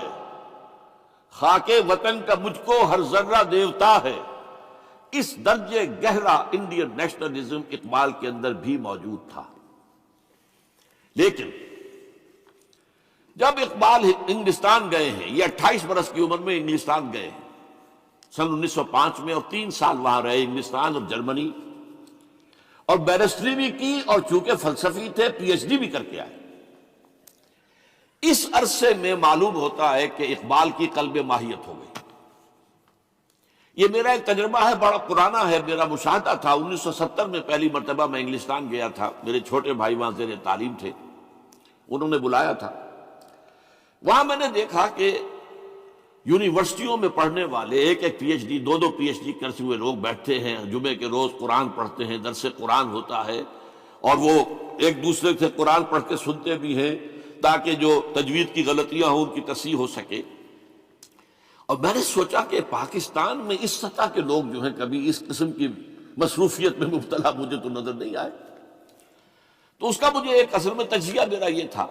خاک وطن کا مجھ کو ہر ذرہ دیوتا ہے۔ اس درجے گہرا انڈین نیشنلزم اقبال کے اندر بھی موجود تھا۔ لیکن جب اقبال انگلستان گئے ہیں، یہ 28 برس کی عمر میں انگلستان گئے ہیں سن 1905 میں، اور 3 سال وہاں رہے، انگلستان اور جرمنی، اور بیرسٹری بھی کی، اور چونکہ فلسفی تھے پی ایچ ڈی بھی کر کے آئے۔ اس عرصے میں معلوم ہوتا ہے کہ اقبال کی قلب ماہیت ہو گئی۔ یہ میرا ایک تجربہ ہے، بڑا پرانا ہے، میرا مشاہدہ تھا۔ 1970 میں پہلی مرتبہ میں انگلستان گیا تھا، میرے چھوٹے بھائی وہاں زیر تعلیم تھے، انہوں نے بلایا تھا۔ وہاں میں نے دیکھا کہ یونیورسٹیوں میں پڑھنے والے ایک ایک P H D, 2 P H D کرتے ہوئے لوگ بیٹھتے ہیں، جمعے کے روز قرآن پڑھتے ہیں، درس قرآن ہوتا ہے، اور وہ ایک دوسرے سے قرآن پڑھ کے سنتے بھی ہیں تاکہ جو تجوید کی غلطیاں ہوں ان کی تصحیح ہو سکے۔ اور میں نے سوچا کہ پاکستان میں اس سطح کے لوگ جو ہیں کبھی اس قسم کی مصروفیت میں مبتلا مجھے تو نظر نہیں آئے۔ تو اس کا مجھے ایک اصل میں تجزیہ میرا یہ تھا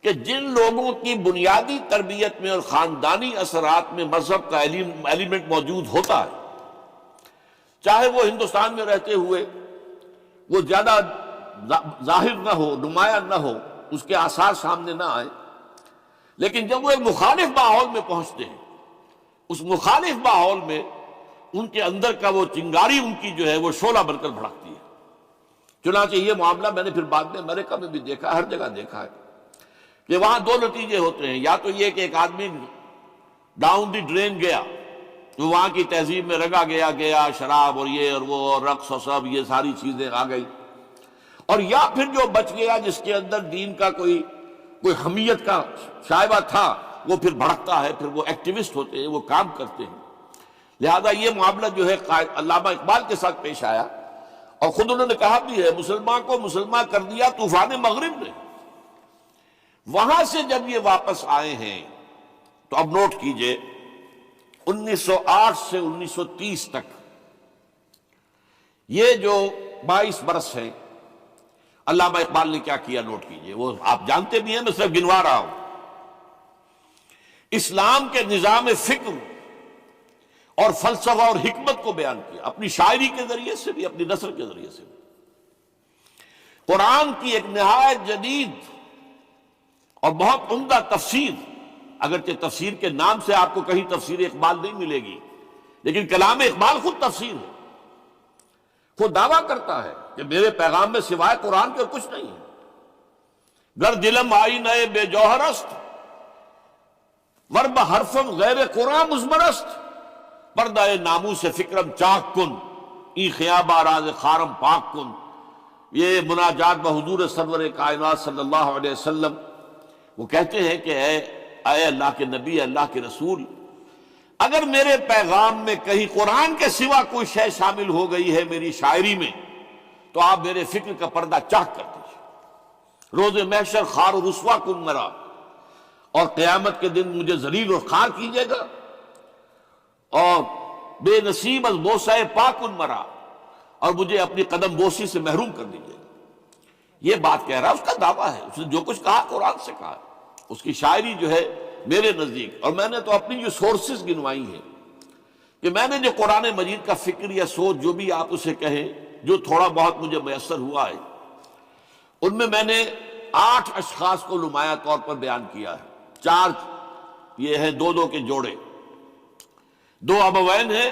کہ جن لوگوں کی بنیادی تربیت میں اور خاندانی اثرات میں مذہب کا ایلیمنٹ موجود ہوتا ہے، چاہے وہ ہندوستان میں رہتے ہوئے وہ زیادہ ظاہر نہ ہو، نمایاں نہ ہو، اس کے آثار سامنے نہ آئے، لیکن جب وہ ایک مخالف ماحول میں پہنچتے ہیں، اس مخالف ماحول میں ان کے اندر کا وہ چنگاری ان کی جو ہے وہ شعلہ بن کر بھڑکتی ہے۔ چنانچہ یہ معاملہ میں نے پھر بعد میں امریکہ میں بھی دیکھا، ہر جگہ دیکھا ہے کہ وہاں 2 نتیجے ہوتے ہیں، یا تو یہ کہ ایک آدمی ڈاؤن دی ڈرین گیا، تو وہاں کی تہذیب میں رگا گیا شراب اور یہ اور وہ اور رقص اور سب یہ ساری چیزیں آ گئی، اور یا پھر جو بچ گیا جس کے اندر دین کا کوئی حمیت کا شائبہ تھا، وہ پھر بھڑکتا ہے، پھر وہ ایکٹیوسٹ ہوتے ہیں، وہ کام کرتے ہیں۔ لہذا یہ معاملہ جو ہے علامہ اقبال کے ساتھ پیش آیا، اور خود انہوں نے کہا بھی ہے، مسلمان کو مسلمان کر دیا طوفان مغرب نے۔ وہاں سے جب یہ واپس آئے ہیں تو اب نوٹ کیجئے 1908 سے 1930 تک یہ جو 22 برس ہیں، علامہ اقبال نے کیا کیا نوٹ کیجئے، وہ آپ جانتے بھی ہیں، میں صرف گنوا رہا ہوں۔ اسلام کے نظام فکر اور فلسفہ اور حکمت کو بیان کیا، اپنی شاعری کے ذریعے سے بھی، اپنی نثر کے ذریعے سے بھی۔ قرآن کی ایک نہایت جدید اور بہت عمدہ تفسیر، اگرچہ تفسیر کے نام سے آپ کو کہیں تفسیر اقبال نہیں ملے گی، لیکن کلام اقبال خود تفسیر ہے۔ وہ دعویٰ کرتا ہے کہ میرے پیغام میں سوائے قرآن کے کچھ نہیں ہے۔ گر دلم آئینہ بے جوہر است، ورب حرفم غیر قرآن مزمرست، پردہ ناموس فکرم چاک کن، ای خیابہ راز خارم پاک کن۔ یہ مناجات بحضور سرور کائنات صلی اللہ علیہ وسلم، وہ کہتے ہیں کہ اے اللہ کے نبی، اللہ کے رسول، اگر میرے پیغام میں کہیں قرآن کے سوا کوئی شے شامل ہو گئی ہے میری شاعری میں، تو آپ میرے فکر کا پردہ چاک کر دیجیے۔ روز محشر خار و رسوا کن مرا، اور قیامت کے دن مجھے ذلیل اور خار کیجیے گا، اور بے نصیب از بوسہ پاک ان مرا، اور مجھے اپنی قدم بوسی سے محروم کر دیجیے گا۔ یہ بات کہہ رہا ہے، اس کا دعویٰ ہے، اس نے جو کچھ کہا قرآن سے کہا ہے۔ اس کی شاعری جو ہے میرے نزدیک، اور میں نے تو اپنی جو سورسز گنوائی ہیں کہ میں نے جو قرآن مجید کا فکر یا سوچ جو بھی آپ اسے کہیں، جو تھوڑا بہت مجھے میسر ہوا ہے، ان میں نے 8 اشخاص کو نمایاں طور پر بیان کیا ہے۔ 4 یہ ہیں دو کے جوڑے، 2 ابوین ہیں،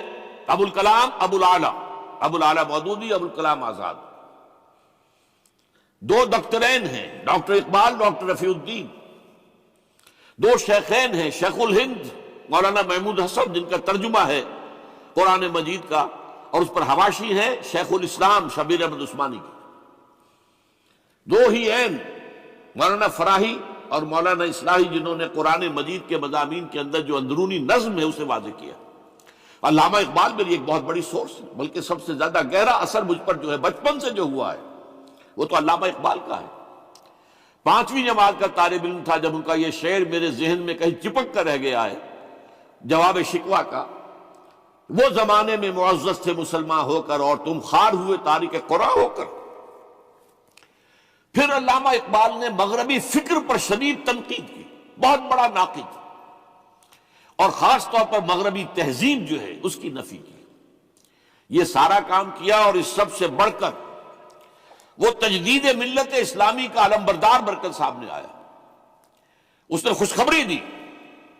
ابو الکلام ابو العلا مودودی، ابو الکلام آزاد۔ 2 دکترین ہیں، ڈاکٹر اقبال، ڈاکٹر رفیع الدین۔ 2 شیخین ہیں، شیخ الہند مولانا محمود حسن، جن کا ترجمہ ہے قرآن مجید کا، اور اس پر حواشی ہے شیخ الاسلام شبیر احمد عثمانی کی۔ 2 ہی عین مولانا فراہی اور مولانا اصلاحی، جنہوں نے قرآن مجید کے مضامین کے اندر جو اندرونی نظم ہے اسے واضح کیا۔ علامہ اقبال میری ایک بہت بڑی سورس ہے، بلکہ سب سے زیادہ گہرا اثر مجھ پر جو ہے بچپن سے جو ہوا ہے وہ تو علامہ اقبال کا ہے۔ 5ویں جماعت کا طالب علم تھا جب ان کا یہ شعر میرے ذہن میں کہیں چپک کر رہ گیا ہے، جواب شکوہ کا، وہ زمانے میں معزز تھے مسلمان ہو کر، اور تم خار ہوئے تارک قرآن ہو کر۔ پھر علامہ اقبال نے مغربی فکر پر شدید تنقید کی، بہت بڑا ناقد، اور خاص طور پر مغربی تہذیب جو ہے اس کی نفی کی۔ یہ سارا کام کیا، اور اس سب سے بڑھ کر وہ تجدید ملت اسلامی کا علمبردار بن کر سامنے آیا۔ اس نے خوشخبری دی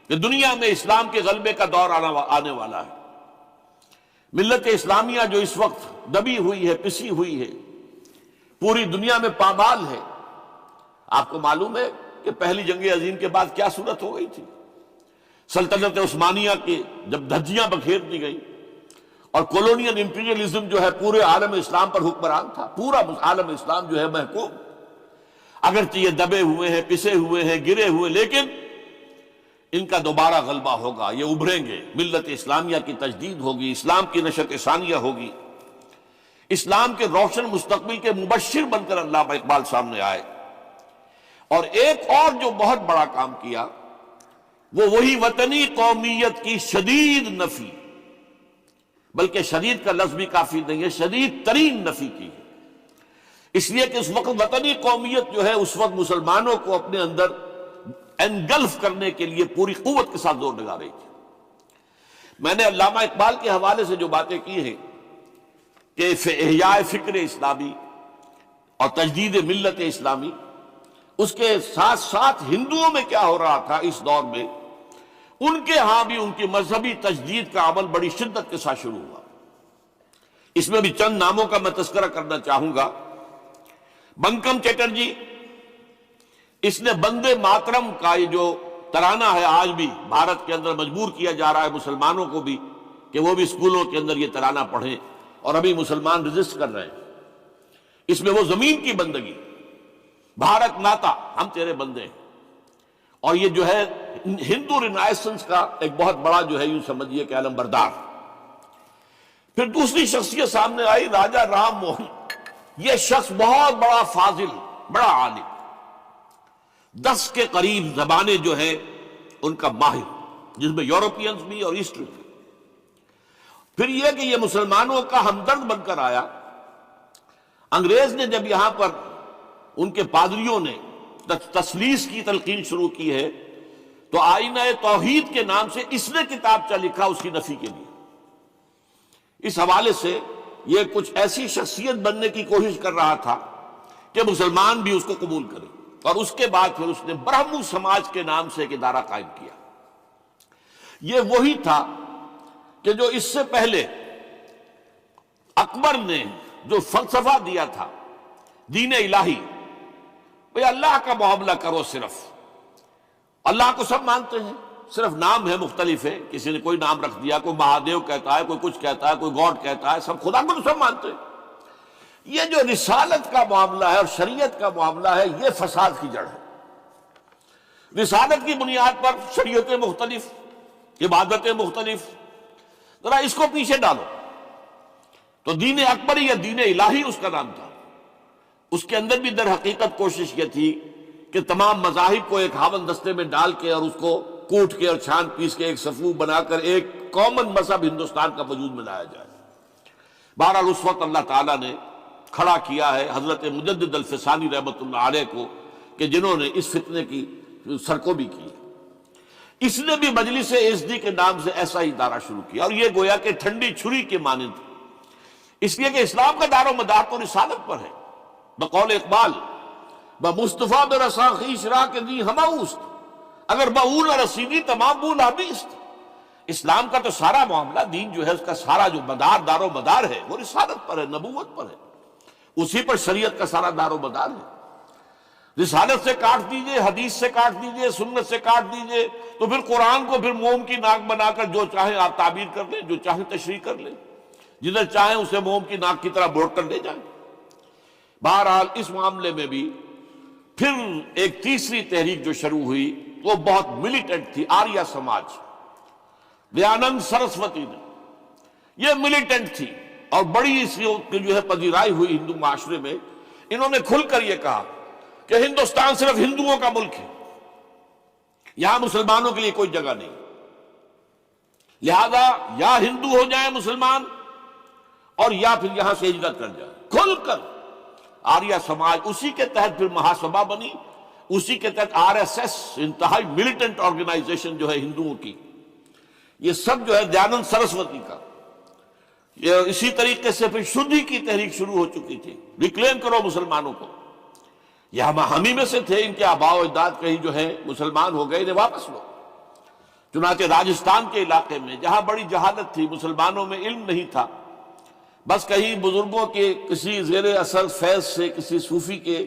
کہ دنیا میں اسلام کے غلبے کا دور آنے والا ہے۔ ملت اسلامیہ جو اس وقت دبی ہوئی ہے، پسی ہوئی ہے، پوری دنیا میں پامال ہے۔ آپ کو معلوم ہے کہ پہلی جنگ عظیم کے بعد کیا صورت ہو گئی تھی؟ سلطنت عثمانیہ کی جب دھجیاں بکھیر دی گئی، اور کولونیل امپیریلزم جو ہے پورے عالم اسلام پر حکمران تھا، پورا عالم اسلام جو ہے محکوم، اگرچہ یہ دبے ہوئے ہیں، پسے ہوئے ہیں، گرے ہوئے، لیکن ان کا دوبارہ غلبہ ہوگا، یہ ابھریں گے، ملت اسلامیہ کی تجدید ہوگی، اسلام کی نشأت ثانیہ ہوگی، اسلام کے روشن مستقبل کے مبشر بن کر علامہ اقبال سامنے آئے۔ اور ایک اور جو بہت بڑا کام کیا، وہ وہی وطنی قومیت کی شدید نفی، بلکہ شدید کا لفظ بھی کافی نہیں ہے، شدید ترین نفی کی ہے۔ اس لیے کہ اس وقت وطنی قومیت جو ہے اس وقت مسلمانوں کو اپنے اندر انگلف کرنے کے لیے پوری قوت کے ساتھ زور لگا رہی تھی۔ میں نے علامہ اقبال کے حوالے سے جو باتیں کی ہیں کہ احیاء فکر اسلامی اور تجدید ملت اسلامی، اس کے ساتھ ساتھ ہندوؤں میں کیا ہو رہا تھا اس دور میں، ان کے ہاں بھی ان کی مذہبی تجدید کا عمل بڑی شدت کے ساتھ شروع ہوا۔ اس میں بھی چند ناموں کا میں تذکرہ کرنا چاہوں گا۔ بنکم چٹرجی، اس نے بندے ماترم کا یہ جو ترانہ ہے آج بھی بھارت کے اندر مجبور کیا جا رہا ہے مسلمانوں کو بھی کہ وہ بھی اسکولوں کے اندر یہ ترانہ پڑھیں، اور ابھی مسلمان رجسٹ کر رہے ہیں۔ اس میں وہ زمین کی بندگی، بھارت ماتا ہم تیرے بندے ہیں، اور یہ جو ہے ہندو رینائسنس کا ایک بہت بڑا جو ہے یوں سمجھیے کہ علم بردار۔ پھر دوسری شخصیت سامنے آئی، راجہ رام موہن۔ یہ شخص بہت بڑا فاضل، بڑا عالم، 10 کے قریب زبانیں جو ہیں ان کا ماہر، جس میں یورپینز بھی اور ایسٹر بھی۔ پھر یہ کہ یہ مسلمانوں کا ہمدرد بن کر آیا۔ انگریز نے جب یہاں پر ان کے پادریوں نے تثلیث کی تلقین شروع کی ہے، تو آئینہ توحید کے نام سے اس نے کتابچہ لکھا اس کی نفی کے لیے۔ اس حوالے سے یہ کچھ ایسی شخصیت بننے کی کوشش کر رہا تھا کہ مسلمان بھی اس کو قبول کرے، اور اس کے بعد پھر اس نے برہمو سماج کے نام سے ایک ادارہ قائم کیا۔ یہ وہی تھا کہ جو اس سے پہلے اکبر نے جو فلسفہ دیا تھا دین الہی، بھئی اللہ کا معاملہ کرو، صرف اللہ کو سب مانتے ہیں، صرف نام ہے مختلف ہے، کسی نے کوئی نام رکھ دیا، کوئی مہادیو کہتا ہے، کوئی کچھ کہتا ہے، کوئی گاڈ کہتا ہے، سب خدا کو تو سب مانتے ہیں۔ یہ جو رسالت کا معاملہ ہے اور شریعت کا معاملہ ہے، یہ فساد کی جڑ ہے۔ رسالت کی بنیاد پر شریعتیں مختلف، عبادتیں مختلف، ذرا اس کو پیچھے ڈالو۔ تو دین اکبری یا دین الہی اس کا نام تھا، اس کے اندر بھی در حقیقت کوشش یہ تھی کہ تمام مذاہب کو ایک ہاون دستے میں ڈال کے اور اس کو کوٹ کے اور چھان پیس کے ایک صفوف بنا کر ایک کامن مذہب ہندوستان کا وجود میں لایا جائے۔ بہرحال اس وقت اللہ تعالیٰ نے کھڑا کیا ہے حضرت مجدد الفسانی رحمۃ اللہ علیہ کو، کہ جنہوں نے اس فتنے کی سرکوبی کی۔ اس نے بھی مجلس ایزدی کے نام سے ایسا ہی ادارہ شروع کیا، اور یہ گویا کہ ٹھنڈی چھری کے مانند، اس لیے کہ اسلام کا دار و مدار تو رسالت پر ہے۔ بقول اقبال بمصطفیٰ برسا خویش را کے دی ہمہ اوست، اگر بہول نہ رسیدی تمام بول آبیست۔ اسلام کا تو سارا معاملہ، دین جو ہے اس کا سارا جو مدار دار و مدار ہے وہ رسالت پر ہے، نبوت پر ہے، اسی پر شریعت کا سارا دار و مدار ہے۔ رسالت سے کاٹ دیجئے، حدیث سے کاٹ دیجئے، سنت سے کاٹ دیجئے، تو پھر قرآن کو پھر موم کی ناک بنا کر جو چاہیں آپ تعبیر کر لیں، جو چاہیں تشریح کر لیں، جدھر چاہیں اسے موم کی ناک کی طرح بوٹ کر لے جائیں۔ بہرحال اس معاملے میں بھی پھر ایک تیسری تحریک جو شروع ہوئی وہ بہت ملیٹنٹ تھی، آریہ سماج، دیانند سرسوتی نے، یہ ملیٹنٹ تھی اور بڑی اس کی جو ہے پذیرائی ہوئی ہندو معاشرے میں۔ انہوں نے کھل کر یہ کہا کہ ہندوستان صرف ہندوؤں کا ملک ہے، یہاں مسلمانوں کے لیے کوئی جگہ نہیں، لہذا یا ہندو ہو جائیں مسلمان اور یا پھر یہاں سے ہجرت کر جائیں۔ کھل کر آریہ سماج، اسی کے تحت پھر مہاسبھا بنی، اسی کے تحت آر ایس ایس، انتہائی ملیٹنٹ آرگنائزیشن جو ہے ہندوؤں کی، یہ سب جو ہے دیانند سرسوتی کا۔ یہ اسی طریقے سے پھر شدھی کی تحریک شروع ہو چکی تھی، ریکلیم کرو مسلمانوں کو، یہ ہم ہی میں سے تھے، ان کے آباء و اجداد کہیں جو ہے مسلمان ہو گئے، انہیں واپس لو۔ چنانچہ راجستھان کے علاقے میں جہاں بڑی جہالت تھی، مسلمانوں میں علم نہیں تھا، بس کہیں بزرگوں کے کسی زیر اثر فیض سے، کسی صوفی کے،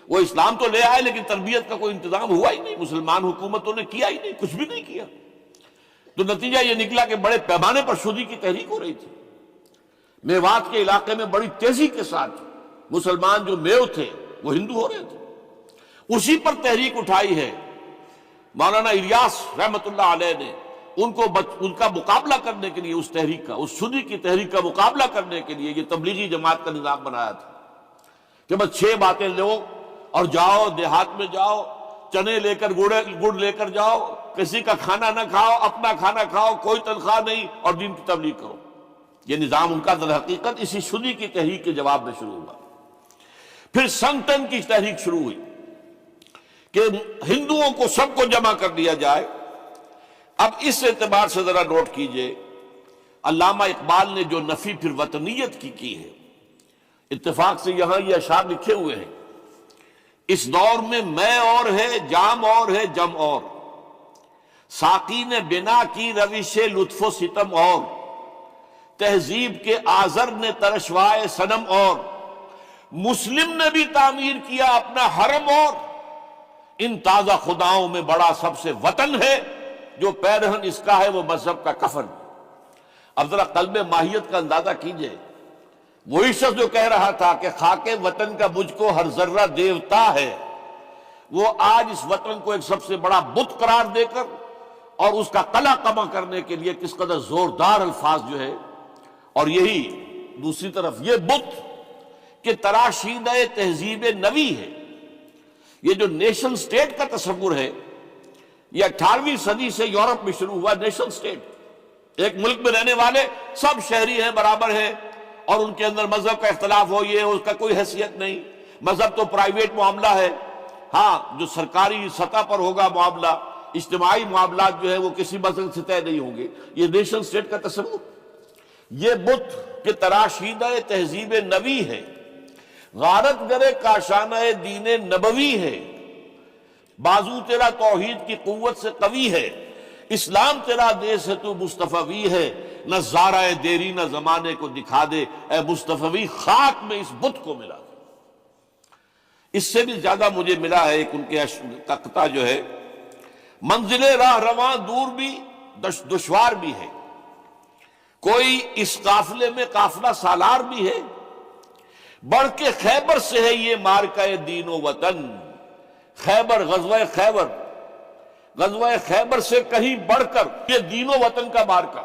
وہ اسلام تو لے آئے لیکن تربیت کا کوئی انتظام ہوا ہی نہیں، مسلمان حکومتوں نے کیا ہی نہیں، کچھ بھی نہیں کیا۔ تو نتیجہ یہ نکلا کہ بڑے پیمانے پر شدھی کی تحریک ہو رہی تھی۔ میوات کے علاقے میں بڑی تیزی کے ساتھ مسلمان جو میو تھے وہ ہندو ہو رہے تھے، اسی پر تحریک اٹھائی ہے مولانا الیاس رحمۃ اللہ علیہ نے۔ ان کا مقابلہ کرنے کے لیے، اس تحریک کا، اس شدھی کی تحریک کا مقابلہ کرنے کے لیے یہ تبلیغی جماعت کا نظام بنایا تھا کہ بس 6 باتیں لو اور جاؤ، دیہات میں جاؤ، چنے لے کر گڑ لے کر جاؤ، کسی کا کھانا نہ کھاؤ، اپنا کھانا کھاؤ، کوئی تنخواہ نہیں، اور دین کی تبلیغ کرو۔ یہ نظام ان کا در حقیقت اسی شدھی کی تحریک کے جواب میں شروع ہوا۔ پھر سنگٹن کی تحریک شروع ہوئی کہ ہندوؤں کو سب کو جمع کر دیا جائے۔ اب اس اعتبار سے ذرا نوٹ کیجئے، علامہ اقبال نے جو نفی پھر وطنیت کی ہے، اتفاق سے یہاں یہ اشعار لکھے ہوئے ہیں: اس دور میں میں اور ہے، جام اور ہے، جم اور، ساقی نے بنا کی روش لطف و ستم اور، تہذیب کے آزر نے ترشوائے صنم اور، مسلم نے بھی تعمیر کیا اپنا حرم اور، ان تازہ خداؤں میں بڑا سب سے وطن ہے، جو پیرہن اس کا ہے وہ مذہب کا کفن۔ اب ذرا قلب ماہیت کا اندازہ کیجئے، وہی شخص جو کہہ رہا تھا کہ خاک وطن کا مجھ کو ہر ذرہ دیوتا ہے، وہ آج اس وطن کو ایک سب سے بڑا بت قرار دے کر اور اس کا قلع قمع کرنے کے لیے کس قدر زوردار الفاظ جو ہے، اور یہی دوسری طرف یہ بت کہ تراشیدہ تہذیب نوی ہے۔ یہ جو نیشن سٹیٹ کا تصور ہے، یہ 18ویں صدی سے یورپ میں شروع ہوا۔ نیشن سٹیٹ، ایک ملک میں رہنے والے سب شہری ہیں، برابر ہیں، اور ان کے اندر مذہب کا اختلاف ہو یہ اس کا کوئی حیثیت نہیں، مذہب تو پرائیویٹ معاملہ ہے، ہاں جو سرکاری سطح پر ہوگا معاملہ، اجتماعی معاملات جو ہے وہ کسی مذہب سے طے نہیں ہوں گے۔ یہ نیشن سٹیٹ کا تصور، یہ بت کہ تراشیدہ تہذیب نوی ہے، غارت گرے کاشانہ دین نبوی ہے، بازو تیرا توحید کی قوت سے قوی ہے، اسلام تیرا دیس ہے تو مصطفی ہے، نہ زارہ دیری نہ زمانے کو دکھا دے، اے مصطفی خاک میں اس بت کو ملا دے۔ اس سے بھی زیادہ مجھے ملا ہے ایک ان کے قطعہ جو ہے، منزل راہ رواں دور بھی دشوار بھی ہے، کوئی اس قافلے میں قافلہ سالار بھی ہے، بڑھ کے خیبر سے ہے یہ مارکہ دین و وطن۔ خیبر، غزوہ خیبر سے کہیں بڑھ کر یہ دین و وطن کا مارکہ،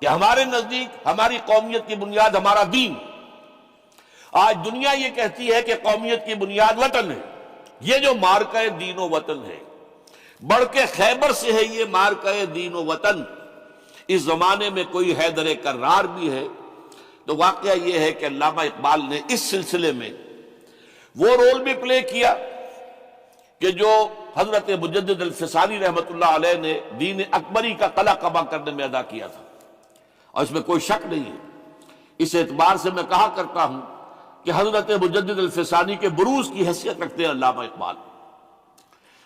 کہ ہمارے نزدیک ہماری قومیت کی بنیاد ہمارا دین۔ آج دنیا یہ کہتی ہے کہ قومیت کی بنیاد وطن ہے، یہ جو مارکہ دین و وطن ہے، بڑھ کے خیبر سے ہے یہ مارکہ دین و وطن۔ اس زمانے میں کوئی حیدر کرار بھی ہے۔ تو واقعہ یہ ہے کہ علامہ اقبال نے اس سلسلے میں وہ رول بھی پلے کیا کہ جو حضرت مجدد الفسانی رحمۃ اللہ علیہ نے دین اکبری کا قلع قبا کرنے میں ادا کیا تھا، اور اس میں کوئی شک نہیں ہے۔ اس اعتبار سے میں کہا کرتا ہوں کہ حضرت مجدد الفسانی کے بروز کی حیثیت رکھتے ہیں علامہ اقبال،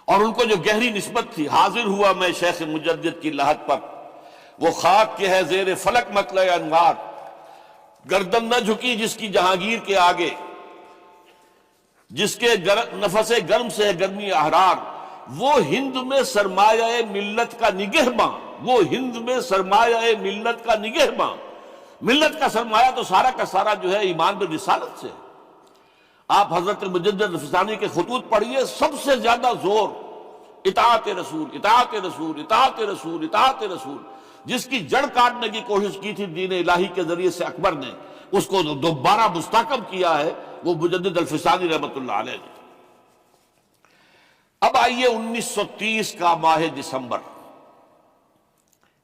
اور ان کو جو گہری نسبت تھی، حاضر ہوا میں شیخ مجدد کی لحد پر، وہ خاک کے ہے زیر فلک مطلع انوار، گردن نہ جھکی جس کی جہانگیر کے آگے، جس کے نفس گرم سے ہے گرمی احرار، وہ ہند میں سرمایہ ملت کا نگہباں، وہ ہند میں سرمایہ ملت کا نگہباں۔ ملت کا سرمایہ تو سارا کا سارا جو ہے ایمان بالرسالت سے ہے۔ آپ حضرت مجدد الفسانی کے خطوط پڑھیے، سب سے زیادہ زور اطاعت رسول، اطاعت رسول، اطاعت رسول، اطاعت رسول۔ جس کی جڑ کاٹنے کی کوشش کی تھی دین الہی کے ذریعے سے اکبر نے، اس کو دوبارہ مستحکم کیا ہے وہ مجدد الفسانی رحمۃ اللہ علیہ نے۔ اب آئیے 1930 کا ماہ دسمبر،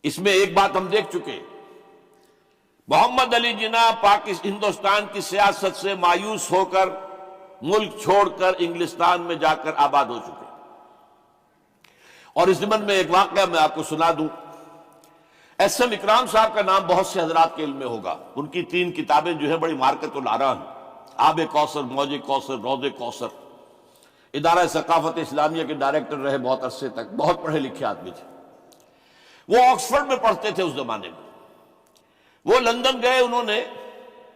اس میں ایک بات ہم دیکھ چکے، محمد علی جناح ہندوستان کی سیاست سے مایوس ہو کر ملک چھوڑ کر انگلستان میں جا کر آباد ہو چکے۔ اور اس ضمن میں ایک واقعہ میں آپ کو سنا دوں۔ ایس ایم اکرام صاحب کا نام بہت سے حضرات کے علم میں ہوگا، ان کی 3 کتابیں جو ہے بڑی مارکت الآراء ہیں، آب کوثر، موج کوثر، روض کوثر۔ ادارہ ثقافت اسلامیہ کے ڈائریکٹر رہے بہت عرصے تک، بہت پڑھے لکھے آدمی تھے۔ وہ آکسفورڈ میں پڑھتے تھے اس زمانے میں۔ وہ لندن گئے، انہوں نے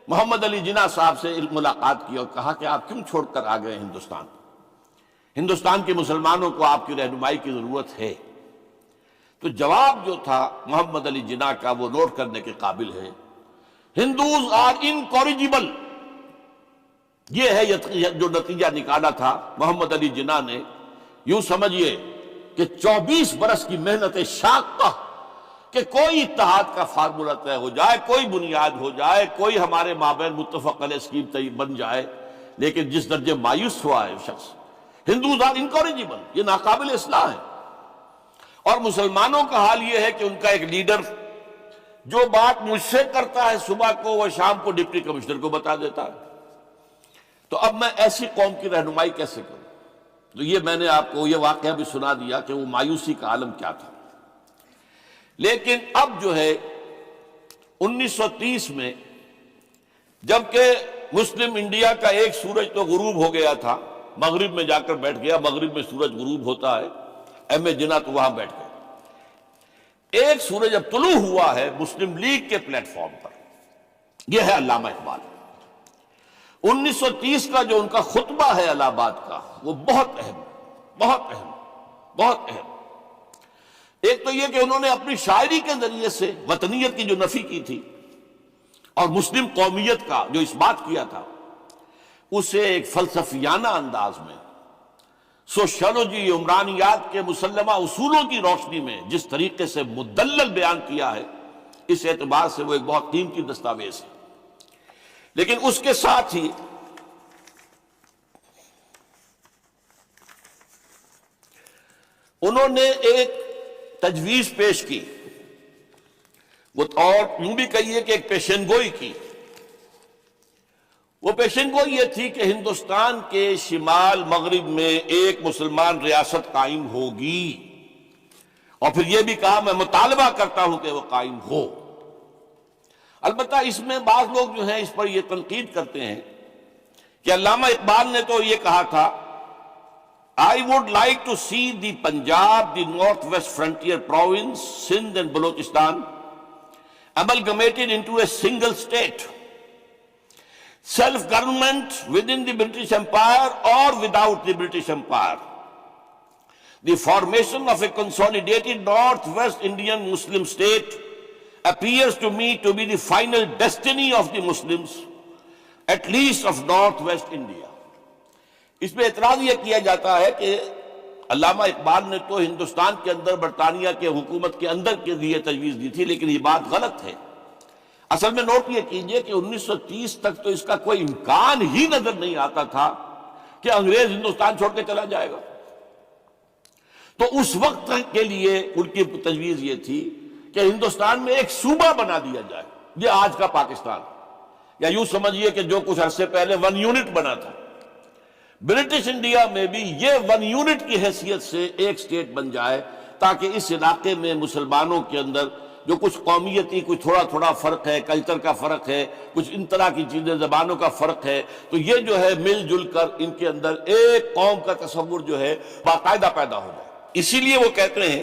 محمد علی جناح صاحب سے ملاقات کی اور کہا کہ آپ کیوں چھوڑ کر آ گئے ہندوستان؟ ہندوستان کے مسلمانوں کو آپ کی رہنمائی کی ضرورت ہے۔ تو جواب جو تھا محمد علی جناح کا وہ نوٹ کرنے کے قابل ہے۔ ہندوز آر انکوریجیبل، یہ ہے جو نتیجہ نکالا تھا محمد علی جناح نے۔ یوں سمجھیے کہ 24 برس کی محنت شاقہ کہ کوئی اتحاد کا فارمولہ طے ہو جائے، کوئی بنیاد ہو جائے، کوئی ہمارے مابین متفق علیہ اسکیم بن جائے، لیکن جس درجے مایوس ہوا ہے شخص، ہندوز آر انکوریجیبل، یہ ناقابل اصلاح ہے۔ اور مسلمانوں کا حال یہ ہے کہ ان کا ایک لیڈر جو بات مجھ سے کرتا ہے صبح کو، وہ شام کو ڈپٹی کمشنر کو بتا دیتا ہے۔ تو اب میں ایسی قوم کی رہنمائی کیسے کروں؟ تو یہ میں نے آپ کو یہ واقعہ بھی سنا دیا کہ وہ مایوسی کا عالم کیا تھا۔ لیکن اب جو ہے 1930 میں، جبکہ مسلم انڈیا کا ایک سورج تو غروب ہو گیا تھا، مغرب میں جا کر بیٹھ گیا، مغرب میں سورج غروب ہوتا ہے، ایم اے جناح تو وہاں بیٹھ گئے۔ ایک سورج اب طلوع ہوا ہے مسلم لیگ کے پلیٹ فارم پر، یہ ہے علامہ اقبال۔ 1930 کا جو ان کا خطبہ ہے الہ آباد کا، وہ بہت اہم، بہت اہم، بہت اہم۔ ایک تو یہ کہ انہوں نے اپنی شاعری کے ذریعے سے وطنیت کی جو نفی کی تھی اور مسلم قومیت کا جو اس بات کیا تھا، اسے ایک فلسفیانہ انداز میں سوشیولوجی، عمرانیات کے مسلمہ اصولوں کی روشنی میں جس طریقے سے مدلل بیان کیا ہے، اس اعتبار سے وہ ایک بہت قیمتی دستاویز ہے۔ لیکن اس کے ساتھ ہی انہوں نے ایک تجویز پیش کی، وہ اور یوں بھی کہیے کہ ایک پیشن گوئی کی۔ وہ پیشن گوئی یہ تھی کہ ہندوستان کے شمال مغرب میں ایک مسلمان ریاست قائم ہوگی، اور پھر یہ بھی کہا میں مطالبہ کرتا ہوں کہ وہ قائم ہو۔ البتہ اس میں بعض لوگ جو ہیں اس پر یہ تنقید کرتے ہیں کہ علامہ اقبال نے تو یہ کہا تھا I would like to see the Punjab, the northwest frontier province, Sindh and Balochistan amalgamated into a single state. Self-government within the British Empire or without the British Empire. The formation of a consolidated Northwest Indian Muslim state appears to me to be the final destiny of the Muslims, at least of Northwest India. اس میں اعتراض یہ کیا جاتا ہے کہ علامہ اقبال نے تو ہندوستان کے اندر برطانیہ کے حکومت کے اندر کے لیے تجویز دی تھی، لیکن یہ بات غلط ہے۔ اصل میں نوٹ یہ کیجئے کہ 1930 تک تو اس کا کوئی امکان ہی نظر نہیں آتا تھا کہ انگریز ہندوستان چھوڑ کے چلا جائے گا۔ تو اس وقت کے لیے ان کی تجویز یہ تھی کہ ہندوستان میں ایک صوبہ بنا دیا جائے، یہ آج کا پاکستان، یا یوں سمجھیے کہ جو کچھ عرصے پہلے 1 یونٹ بنا تھا، برٹش انڈیا میں بھی یہ 1 یونٹ کی حیثیت سے ایک سٹیٹ بن جائے، تاکہ اس علاقے میں مسلمانوں کے اندر جو کچھ قومیتی کچھ تھوڑا فرق ہے، کلچر کا فرق ہے، کچھ ان طرح کی چیزیں، زبانوں کا فرق ہے، تو یہ جو ہے مل جل کر ان کے اندر ایک قوم کا تصور جو ہے باقاعدہ پیدا ہو جائے۔ اسی لیے وہ کہتے ہیں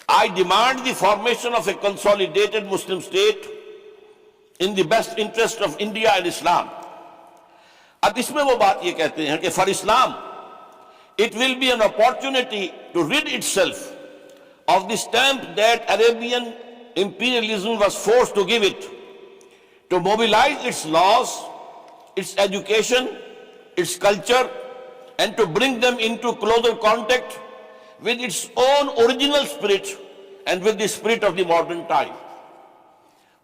I demand the formation of a consolidated Muslim state in the best interest of India and Islam. اب اس میں وہ بات یہ کہتے ہیں کہ for Islam it will be an opportunity to rid itself of the stamp that Arabian imperialism was forced to give it, to mobilize its laws, its education, its culture, and to bring them into closer contact with its own original spirit and with the spirit of the modern time.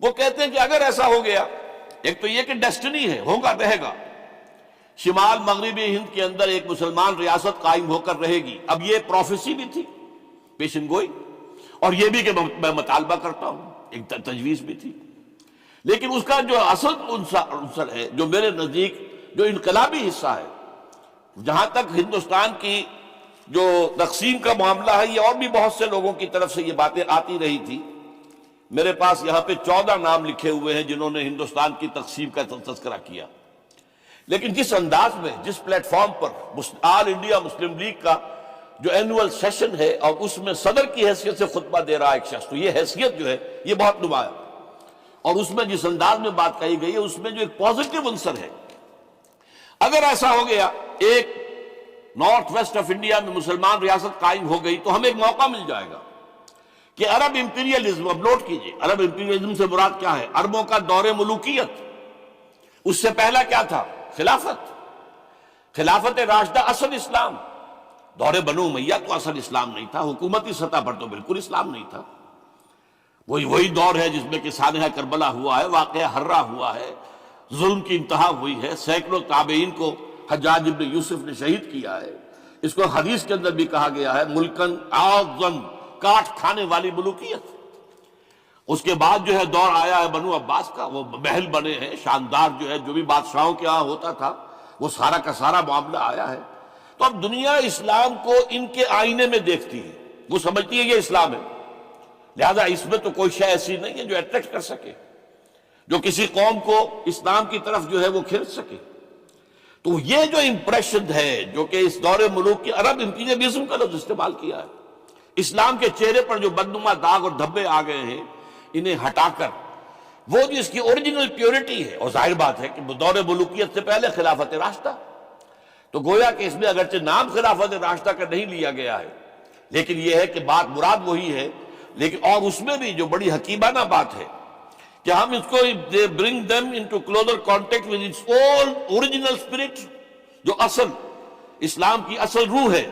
وہ کہتے ہیں کہ اگر ایسا ہو گیا، ایک تو یہ کہ ڈیسٹنی ہے، ہوگا رہے گا، شمال مغربی ہند کے اندر ایک مسلمان ریاست قائم ہو کر رہے گی۔ اب یہ پروفیسی بھی تھی، پیشن گوئی، اور یہ بھی کہ میں مطالبہ کرتا ہوں، ایک تجویز بھی تھی، لیکن اس کا جو اصل عنصر ہے، جو میرے نزدیک جو انقلابی حصہ ہے، جہاں تک ہندوستان کی جو تقسیم کا معاملہ ہے، یہ اور بھی بہت سے لوگوں کی طرف سے یہ باتیں آتی رہی تھی۔ میرے پاس یہاں پہ 14 نام لکھے ہوئے ہیں جنہوں نے ہندوستان کی تقسیم کا تذکرہ کیا، لیکن جس انداز میں، جس پلیٹ فارم پر آل انڈیا مسلم لیگ کا جو اینول سیشن ہے اور اس میں صدر کی حیثیت سے خطبہ دے رہا ایک شخص، تو یہ حیثیت جو ہے یہ بہت نمایاں، اور اس میں جس انداز میں بات کہی گئی ہے اس میں جو ایک پازیٹیو عنصر ہے۔ اگر ایسا ہو گیا، ایک نارتھ ویسٹ آف انڈیا میں مسلمان ریاست قائم ہو گئی، تو ہمیں ایک موقع مل جائے گا کہ عرب امپیریلزم، اب نوٹ کیجئے، عرب امپیریلزم سے مراد کیا ہے؟ عربوں کا دور ملوکیت۔ اس سے پہلا کیا تھا؟ خلافت راشدہ، اصل اسلام۔ دور بنو امیہ تو اصل اسلام نہیں تھا، حکومتی سطح پر تو بالکل اسلام نہیں تھا۔ وہی دور ہے جس میں کہ سانحہ کربلا ہوا ہے، واقعہ حرہ ہوا ہے، ظلم کی انتہا ہوئی ہے، سینکڑوں تابعین کو حجاج ابن یوسف نے شہید کیا ہے۔ اس کو حدیث کے اندر بھی کہا گیا ہے ملکن اعظم، کاٹ کھانے والی ملوکیت۔ اس کے بعد جو ہے دور آیا ہے بنو عباس کا، وہ محل بنے ہیں شاندار، جو ہے جو بھی بادشاہوں کے ہاں ہوتا تھا وہ سارا کا سارا معاملہ آیا ہے۔ تو اب دنیا اسلام کو ان کے آئینے میں دیکھتی ہے، وہ سمجھتی ہے یہ اسلام ہے، لہذا اس میں تو کوئی شے ایسی نہیں ہے جو اٹریکٹ کر سکے، جو کسی قوم کو اسلام کی طرف جو ہے وہ کھینچ سکے۔ تو یہ جو امپریشن ہے جو کہ اس دور ملوک کی عرب امپیریلزم کا لفظ استعمال کیا ہے، اسلام کے چہرے پر جو بدنما داغ اور دھبے آ گئے ہیں، انہیں ہٹا کر وہ جو اس کی اوریجنل پیورٹی ہے، اور ظاہر بات ہے کہ دور ملوکیت سے پہلے خلافت راشدہ، تو گویا کہ اس میں اگرچہ نام خلافت راشدہ کا نہیں لیا گیا ہے، لیکن یہ ہے کہ بات مراد وہی ہے، لیکن اور اس میں بھی جو بڑی حکیمانہ بات ہے کہ ہم اس کو bring them into closer contact with its own original spirit، جو اصل اسلام کی اصل روح ہے،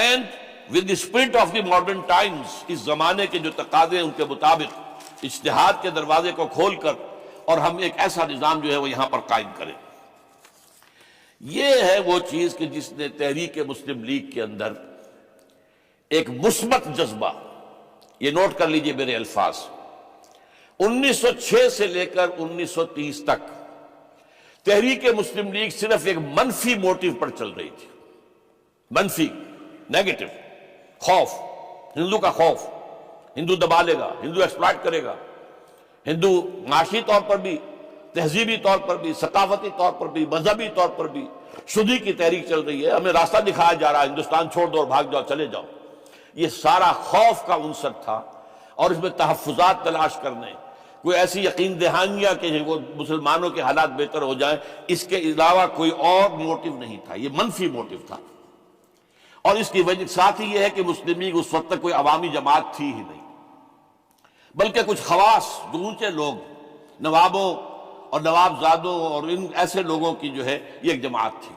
and with the spirit of the modern times، اس زمانے کے جو تقاضے ان کے مطابق اجتہاد کے دروازے کو کھول کر، اور ہم ایک ایسا نظام جو ہے وہ یہاں پر قائم کریں۔ یہ ہے وہ چیز کہ جس نے تحریک مسلم لیگ کے اندر ایک مثبت جذبہ، یہ نوٹ کر لیجئے میرے الفاظ، 1906 سے لے کر 1930 تک تحریک مسلم لیگ صرف ایک منفی موٹیو پر چل رہی تھی، منفی، نیگیٹو، خوف، ہندو کا خوف، ہندو دبا لے گا، ہندو ایکسپلائٹ کرے گا، ہندو معاشی طور پر بھی، تہذیبی طور پر بھی، ثقافتی طور پر بھی، مذہبی طور پر بھی شدی کی تحریک چل رہی ہے، ہمیں راستہ دکھایا جا رہا ہے، ہندوستان چھوڑ دو اور بھاگ جاؤ، چلے جاؤ۔ یہ سارا خوف کا عنصر تھا، اور اس میں تحفظات تلاش کرنے، کوئی ایسی یقین دہانیاں کہ وہ مسلمانوں کے حالات بہتر ہو جائیں، اس کے علاوہ کوئی اور موٹیو نہیں تھا، یہ منفی موٹیو تھا۔ اور اس کی وجہ ساتھ ہی یہ ہے کہ مسلم لیگ اس وقت تک کوئی عوامی جماعت تھی ہی نہیں، بلکہ کچھ خواص جو اونچے لوگ، نوابوں اور نوابزادوں اور ان ایسے لوگوں کی جو ہے یہ ایک جماعت تھی۔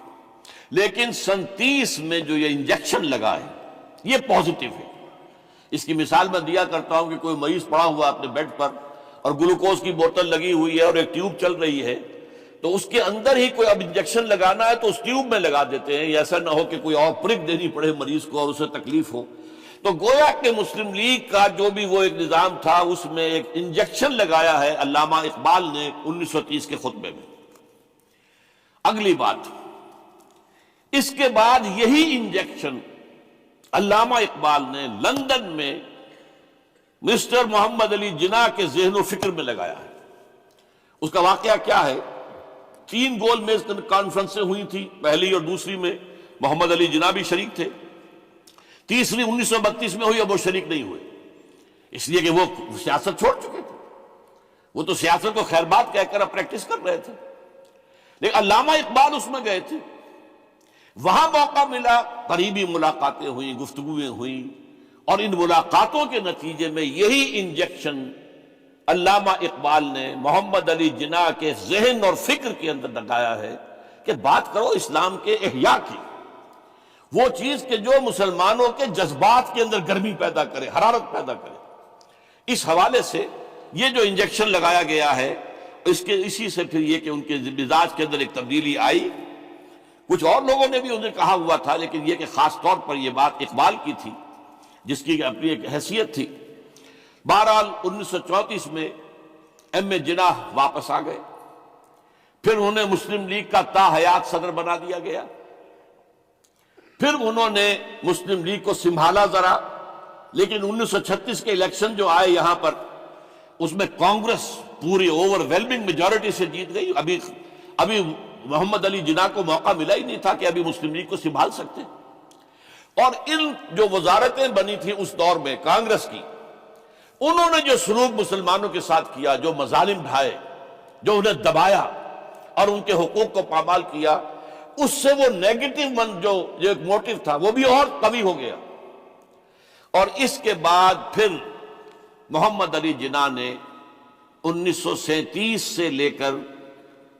لیکن سن 30 میں جو یہ انجیکشن لگا ہے یہ پازیٹیو ہے۔ اس کی مثال میں دیا کرتا ہوں کہ کوئی مریض پڑا ہوا اپنے بیڈ پر اور گلوکوز کی بوتل لگی ہوئی ہے اور ایک ٹیوب چل رہی ہے، تو اس کے اندر ہی کوئی اب انجیکشن لگانا ہے تو اس ٹیوب میں لگا دیتے ہیں، یہ ایسا نہ ہو کہ کوئی اور پرک دینی پڑے مریض کو اور اسے تکلیف ہو۔ تو گویا کہ مسلم لیگ کا جو بھی وہ ایک نظام تھا اس میں ایک انجیکشن لگایا ہے علامہ اقبال نے 1930 کے خطبے میں۔ اگلی بات، اس کے بعد یہی انجیکشن علامہ اقبال نے لندن میں مسٹر محمد علی جناح کے ذہن و فکر میں لگایا ہے۔ اس کا واقعہ کیا ہے؟ 3 گول میز کانفرنسیں ہوئی تھی، پہلی اور دوسری میں محمد علی جناح بھی شریک تھے، تیسری 1932 میں ہوئی، اب وہ شریک نہیں ہوئے، اس لیے کہ وہ سیاست چھوڑ چکے تھے، وہ تو سیاست کو خیر بات کہہ کر اب پریکٹس کر رہے تھے۔ لیکن علامہ اقبال اس میں گئے تھے، وہاں موقع ملا، قریبی ملاقاتیں ہوئیں، گفتگویں ہوئیں، اور ان ملاقاتوں کے نتیجے میں یہی انجیکشن علامہ اقبال نے محمد علی جناح کے ذہن اور فکر کے اندر لگایا ہے کہ بات کرو اسلام کے احیاء کی، وہ چیز کہ جو مسلمانوں کے جذبات کے اندر گرمی پیدا کرے، حرارت پیدا کرے۔ اس حوالے سے یہ جو انجیکشن لگایا گیا ہے، اسی سے پھر یہ کہ ان کے مزاج کے اندر ایک تبدیلی آئی۔ کچھ اور لوگوں نے بھی انہیں کہا ہوا تھا، لیکن یہ کہ خاص طور پر یہ بات اقبال کی تھی جس کی اپنی ایک حیثیت تھی۔ بہرحال 1934 میں ایم اے جناح واپس آ گئے، پھر انہیں مسلم لیگ کا تا حیات صدر بنا دیا گیا، پھر انہوں نے مسلم لیگ کو سنبھالا ذرا، لیکن 1936 کے الیکشن جو آئے یہاں پر، اس میں کانگریس پوری اوور ویلمنگ میجورٹی سے جیت گئی۔ ابھی محمد علی جناح کو موقع ملا ہی نہیں تھا کہ ابھی مسلم لیگ کو سنبھال سکتے، اور ان جو وزارتیں بنی تھیں اس دور میں کانگریس کی، انہوں نے جو سلوک مسلمانوں کے ساتھ کیا، جو مظالم ڈھائے، جو انہیں دبایا اور ان کے حقوق کو پامال کیا، اس سے وہ نیگیٹو من جو ایک موٹیو تھا وہ بھی اور قوی ہو گیا۔ اور اس کے بعد پھر محمد علی جناح نے 1937 سے لے کر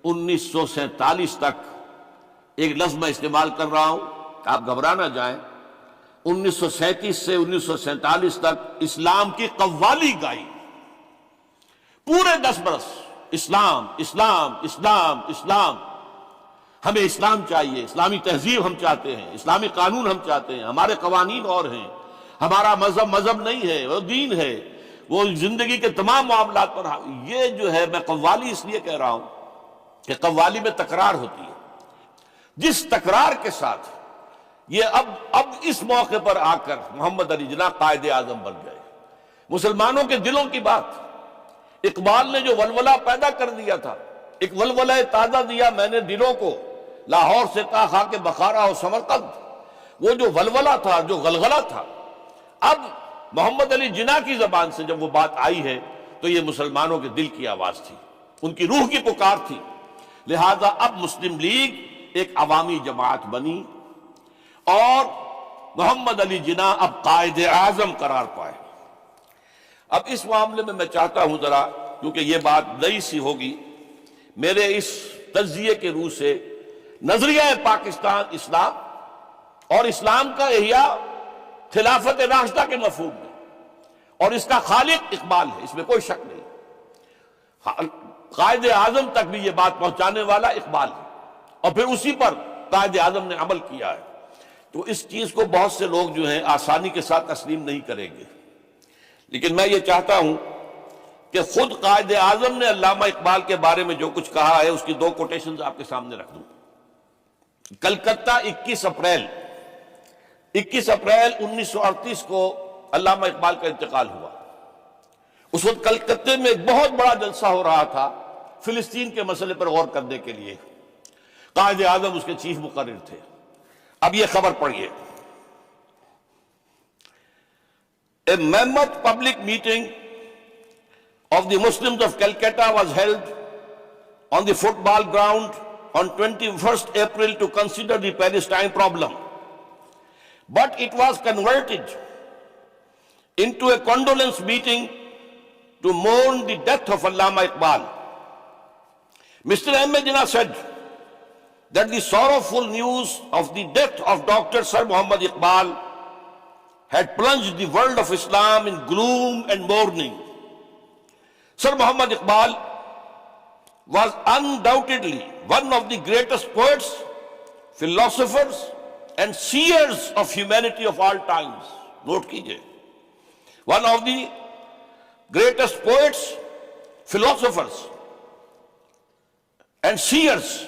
1947 تک، ایک لفظ میں استعمال کر رہا ہوں، آپ گھبرا نہ جائیں، 1937 سے 1947 تک اسلام کی قوالی گائی، پورے 10 برس اسلام اسلام اسلام اسلام، ہمیں اسلام چاہیے، اسلامی تہذیب ہم چاہتے ہیں، اسلامی قانون ہم چاہتے ہیں، ہمارے قوانین اور ہیں، ہمارا مذہب نہیں ہے، وہ دین ہے، وہ زندگی کے تمام معاملات پر۔ یہ جو ہے، میں قوالی اس لیے کہہ رہا ہوں کہ قوالی میں تکرار ہوتی ہے، جس تکرار کے ساتھ یہ اب اس موقع پر آ کر محمد علی جناح قائد اعظم بن گئے۔ مسلمانوں کے دلوں کی بات، اقبال نے جو ولولہ پیدا کر دیا تھا، ایک ولولہ تازہ دیا میں نے دلوں کو، لاہور سے تا خاک بخارا و سمرقند، وہ جو ولولہ تھا، جو غلغلہ تھا، اب محمد علی جناح کی زبان سے جب وہ بات آئی ہے تو یہ مسلمانوں کے دل کی آواز تھی، ان کی روح کی پکار تھی۔ لہذا اب مسلم لیگ ایک عوامی جماعت بنی اور محمد علی جناح اب قائد اعظم قرار پائے۔ اب اس معاملے میں چاہتا ہوں ذرا، کیونکہ یہ بات نئی سی ہوگی، میرے اس تجزیے کے روح سے نظریہ پاکستان اسلام اور اسلام کا احیاء خلافت راشدہ کے مفہوم میں، اور اس کا خالق اقبال ہے، اس میں کوئی شک نہیں، قائد اعظم تک بھی یہ بات پہنچانے والا اقبال ہے، اور پھر اسی پر قائد اعظم نے عمل کیا ہے۔ تو اس چیز کو بہت سے لوگ جو ہیں آسانی کے ساتھ تسلیم نہیں کریں گے، لیکن میں یہ چاہتا ہوں کہ خود قائد اعظم نے علامہ اقبال کے بارے میں جو کچھ کہا ہے اس کی 2 کوٹیشنز آپ کے سامنے رکھ دوں۔ کلکتہ 21 اپریل 1938 کو علامہ اقبال کا انتقال ہوا۔ اس وقت کلکتہ میں ایک بہت بڑا جلسہ ہو رہا تھا فلسطین کے مسئلے پر غور کرنے کے لیے، قائد اعظم اس کے چیف مقرر تھے۔ اب یہ خبر پڑھیے، A mammoth public meeting of the Muslims of Calcutta was held on the football ground on 21st April to consider the Palestine problem. But it was converted into a condolence meeting to mourn the death of Allama Iqbal. Mr. Ahmad said that the sorrowful news of the death of Dr. Sir Muhammad Iqbal had plunged the world of Islam in gloom and mourning. Sir Muhammad Iqbal was undoubtedly one of the greatest poets, philosophers, and seers of humanity of all times. Note kijiye. One of the greatest poets, philosophers, and seers,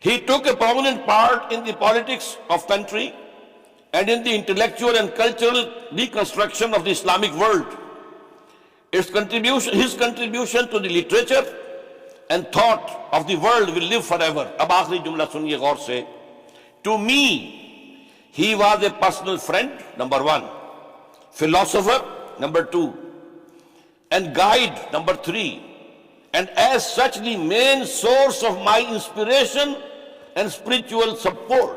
He took a prominent part in the politics of country and in the intellectual and cultural reconstruction of the Islamic world. His contribution to the literature and thought of the world will live forever. Ab aakhri jumla suniye gaur se. To me, he was a personal friend, number one, philosopher, number two, and guide, number three, and as such the main source of my inspiration and spiritual support.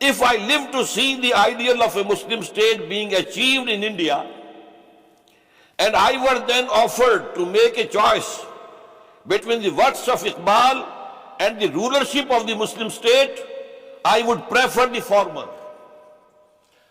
If I live to see the ideal of a Muslim state being achieved in India, and I were then offered to make a choice between the works of Iqbal and the rulership of the Muslim state, I would prefer the former.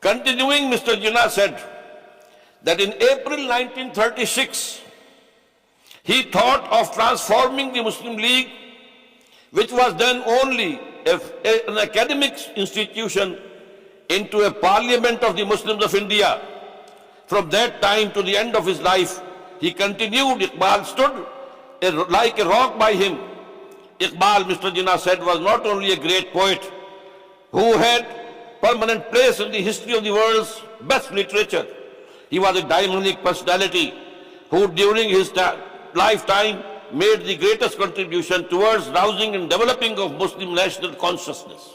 continuing, Mr. Jinnah said that in April 1936 he thought of transforming the Muslim League, which was then only an academic institution, into a parliament of the Muslims of India. From that time to the end of his life, he continued. Iqbal stood like a rock by him. Iqbal, Mr. Jinnah said, was not only a great poet who had permanent place in the history of the world's best literature. He was a dynamic personality who during his lifetime made the greatest contribution towards rousing and developing of Muslim national consciousness.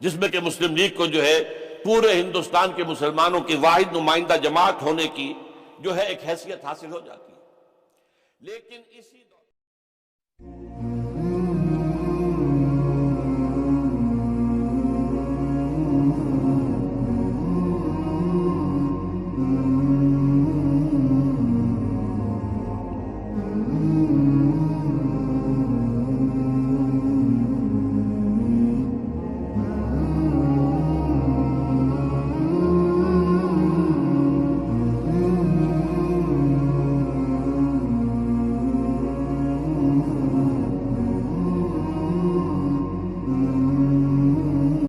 جس میں کہ مسلم لیگ کو جو ہے پورے ہندوستان کے مسلمانوں کی واحد نمائندہ جماعت ہونے کی جو ہے ایک حیثیت حاصل ہو جاتی ہے. لیکن اسی دور